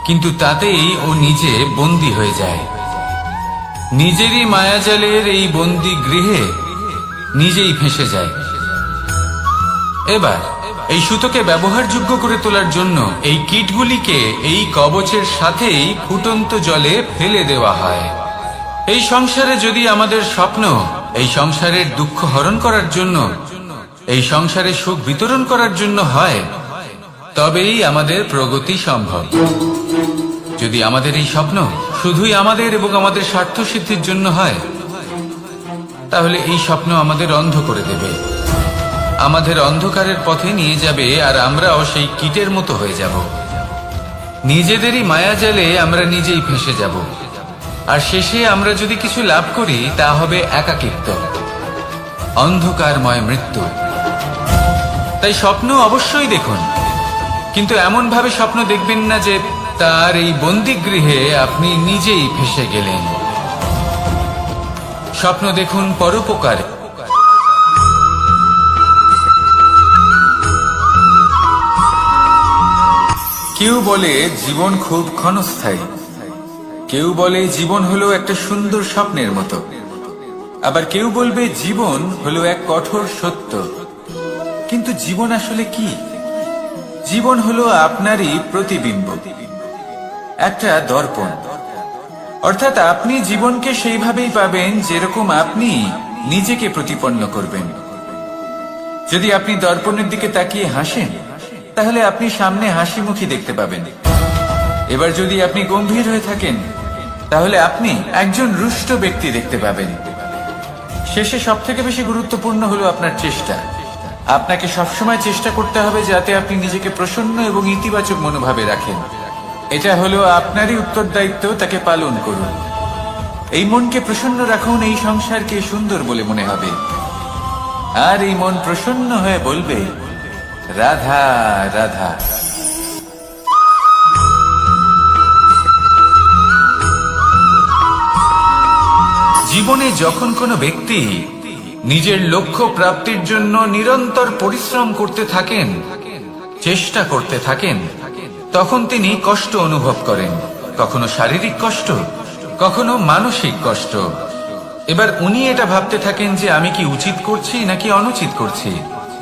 কিন্তু তাতেই ও নিজে বন্দী হয়ে যায়। নিজেরই মায়াজালের এই বন্দী গৃহে নিজেই ফেঁসে যায়। এবার এই সুতোকে ব্যবহারযোগ্য করে তোলার জন্য এই কীটগুলিকে এই কবচের সাথেই ফুটন্ত জলে ফেলে দেওয়া হয়। এই সংসারে যদি আমাদের স্বপ্ন এই সংসারের দুঃখ হরণ করার জন্য, এই সংসারে সুখ বিতরণ করার জন্য হয়, তবেই আমাদের প্রগতি সম্ভব। যদি আমাদের এই স্বপ্ন শুধুই আমাদের এবং আমাদের স্বার্থ সিদ্ধির জন্য হয়, তাহলে এই স্বপ্ন আমাদের অন্ধ করে দেবে, আমাদের অন্ধকারের পথে নিয়ে যাবে, আর আমরাও সেই কীটের মতো হয়ে যাব। নিজেদেরই মায়াজালে আমরা নিজেই ফেঁসে যাব, আর শেষে আমরা যদি কিছু লাভ করি তা হবে একাকিত্ব, অন্ধকারময় মৃত্যু। তাই স্বপ্ন অবশ্যই দেখুন, কিন্তু এমন ভাবে স্বপ্ন দেখবেন না যে তার এই বন্দিগৃহে আপনি নিজেই ফেঁসে গেলেন। স্বপ্ন দেখুন পরোপকার। কেউ বলে জীবন খুব ক্ষণস্থায়ী, কেউ বলে জীবন হলো একটা সুন্দর স্বপ্নের মতো, আবার কেউ বলবে জীবন হলো এক কঠোর সত্য। কিন্তু জীবন আসলে কি? জীবন হলো আপনারই প্রতিবিম্ব, একটা দর্পণ। অর্থাৎ আপনি জীবনকে সেইভাবেই পাবেন যেরকম আপনি নিজেকে প্রতিপন্ন করবেন। যদি আপনি দর্পণের দিকে তাকিয়ে হাসেন, তাহলে আপনি সামনে হাসি মুখী দেখতে পাবেন। এবার যদি আপনি গম্ভীর হয়ে থাকেন, তাহলে আপনি একজন রুষ্ট ব্যক্তি দেখতে পাবেন। শেষে সবথেকে বেশি গুরুত্বপূর্ণ হলো আপনার চেষ্টা। আপনাকে সবসময় চেষ্টা করতে হবে যাতে আপনি নিজেকে প্রসন্ন এবং ইতিবাচক মনোভাবে রাখেন। এটা হলো আপনারই উত্তরদায়িত্ব, তাকে পালন করুন। এই মনকে প্রসন্ন রাখুন, এই সংসারকে সুন্দর বলে মনে হবে, আর এই মন প্রসন্ন হয়ে বলবে রাধা রাধা। জীবনে যখন কোনো ব্যক্তি নিজের লক্ষ্য প্রাপ্তির জন্য নিরন্তর পরিশ্রম করতে থাকেন, চেষ্টা করতে থাকেন, তখন তিনি কষ্ট অনুভব করেন, কখনো শারীরিক কষ্ট, কখনো মানসিক কষ্ট। এবার উনি এটা ভাবতে থাকেন যে আমি কি উচিত করছি নাকি অনুচিত করছি।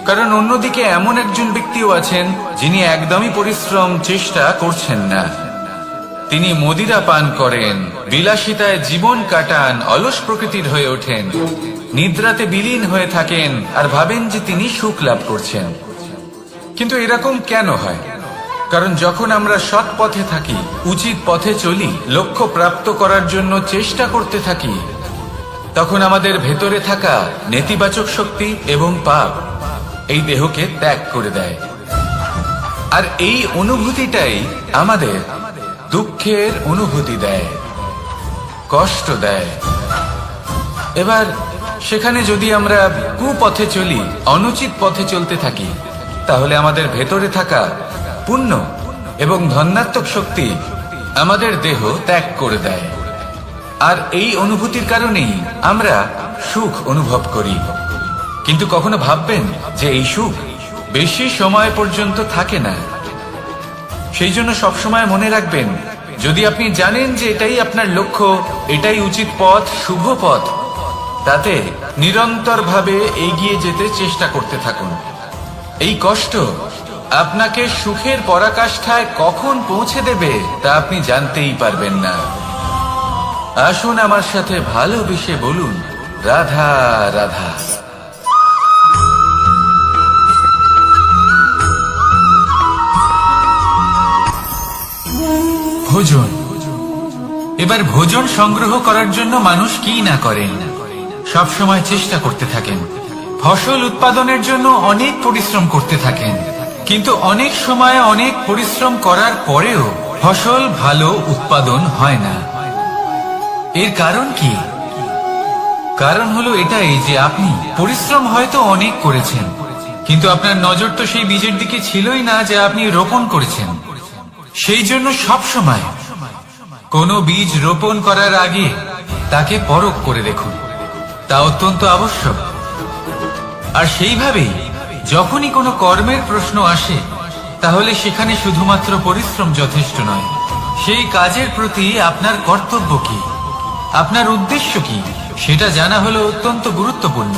কারণ অন্যদিকে এমন একজন ব্যক্তিও আছেন যিনি একদমই পরিশ্রম চেষ্টা করছেন না। তিনি মদিরা পান করেন, বিলাসিতায় জীবন কাটান, অলস প্রকৃতির হয়ে ওঠেন, নিদ্রাতে বিলীন হয়ে থাকেন, আর ভাবেন যে তিনি সুখ লাভ করছেন। কিন্তু এরকম কেন হয়? কারণ যখন আমরা সৎ পথে থাকি, উচিত পথে চলি, লক্ষ্য প্রাপ্ত করার জন্য চেষ্টা করতে থাকি, তখন আমাদের ভেতরে থাকা নেতিবাচক শক্তি এবং পাপ এই দেহকে ত্যাগ করে দেয়। আর এই অনুভূতিটাই আমাদের দুঃখের অনুভূতি দেয়, কষ্ট দেয়। এবার সেখানে যদি আমরা কুপথে চলি, অনুচিত পথে চলতে থাকি, তাহলে আমাদের ভেতরে থাকা পুণ্য এবং ধনাত্মক শক্তি আমাদের দেহ ত্যাগ করে দেয়। আর এই অনুভূতির কারণেই আমরা সুখ অনুভব করি। কিন্তু কখনো ভাববেন যে এই সুখ বেশি সময় পর্যন্ত থাকে না। সেই জন্য সবসময় মনে রাখবেন, যদি আপনি জানেন যে এটাই আপনার লক্ষ্য, এটাই উচিত পথ, শুভ পথ, তাতে নিরন্তরভাবে এগিয়ে যেতে চেষ্টা করতে থাকুন। এই কষ্ট আপনাকে সুখের পরাকাষ্ঠায় কখন পৌঁছে দেবে তা আপনি জানতেই পারবেন না। আসুন আমার সাথে ভালোবেসে বলুন রাধা রাধা। ভোজন। এবার ভোজন সংগ্রহ করার জন্য মানুষ কি না করেন, সব সময় চেষ্টা করতে থাকেন। ফসল উৎপাদনের জন্য অনেক পরিশ্রম করতে থাকেন, কিন্তু অনেক সময় অনেক পরিশ্রম করার পরেও ফসল ভালো উৎপাদন হয় না। এর কারণ কি? কারণ হলো এটাই যে আপনি পরিশ্রম হয়তো অনেক করেছেন, কিন্তু আপনার নজর তো সেই বীজের দিকে ছিলই না যা আপনি রোপণ করেছেন। সেই জন্য সব সময় কোনো বীজ রোপণ করার আগে তাকে পরখ করে দেখুন, তা অত্যন্ত আবশ্যক। আর সেইভাবেই যখনই কোনো কর্মের প্রশ্ন আসে, তাহলে সেখানে শুধুমাত্র পরিশ্রম যথেষ্ট নয়। সেই কাজের প্রতি আপনার কর্তব্য কি, আপনার উদ্দেশ্য কি, সেটা জানা হলো অত্যন্ত গুরুত্বপূর্ণ।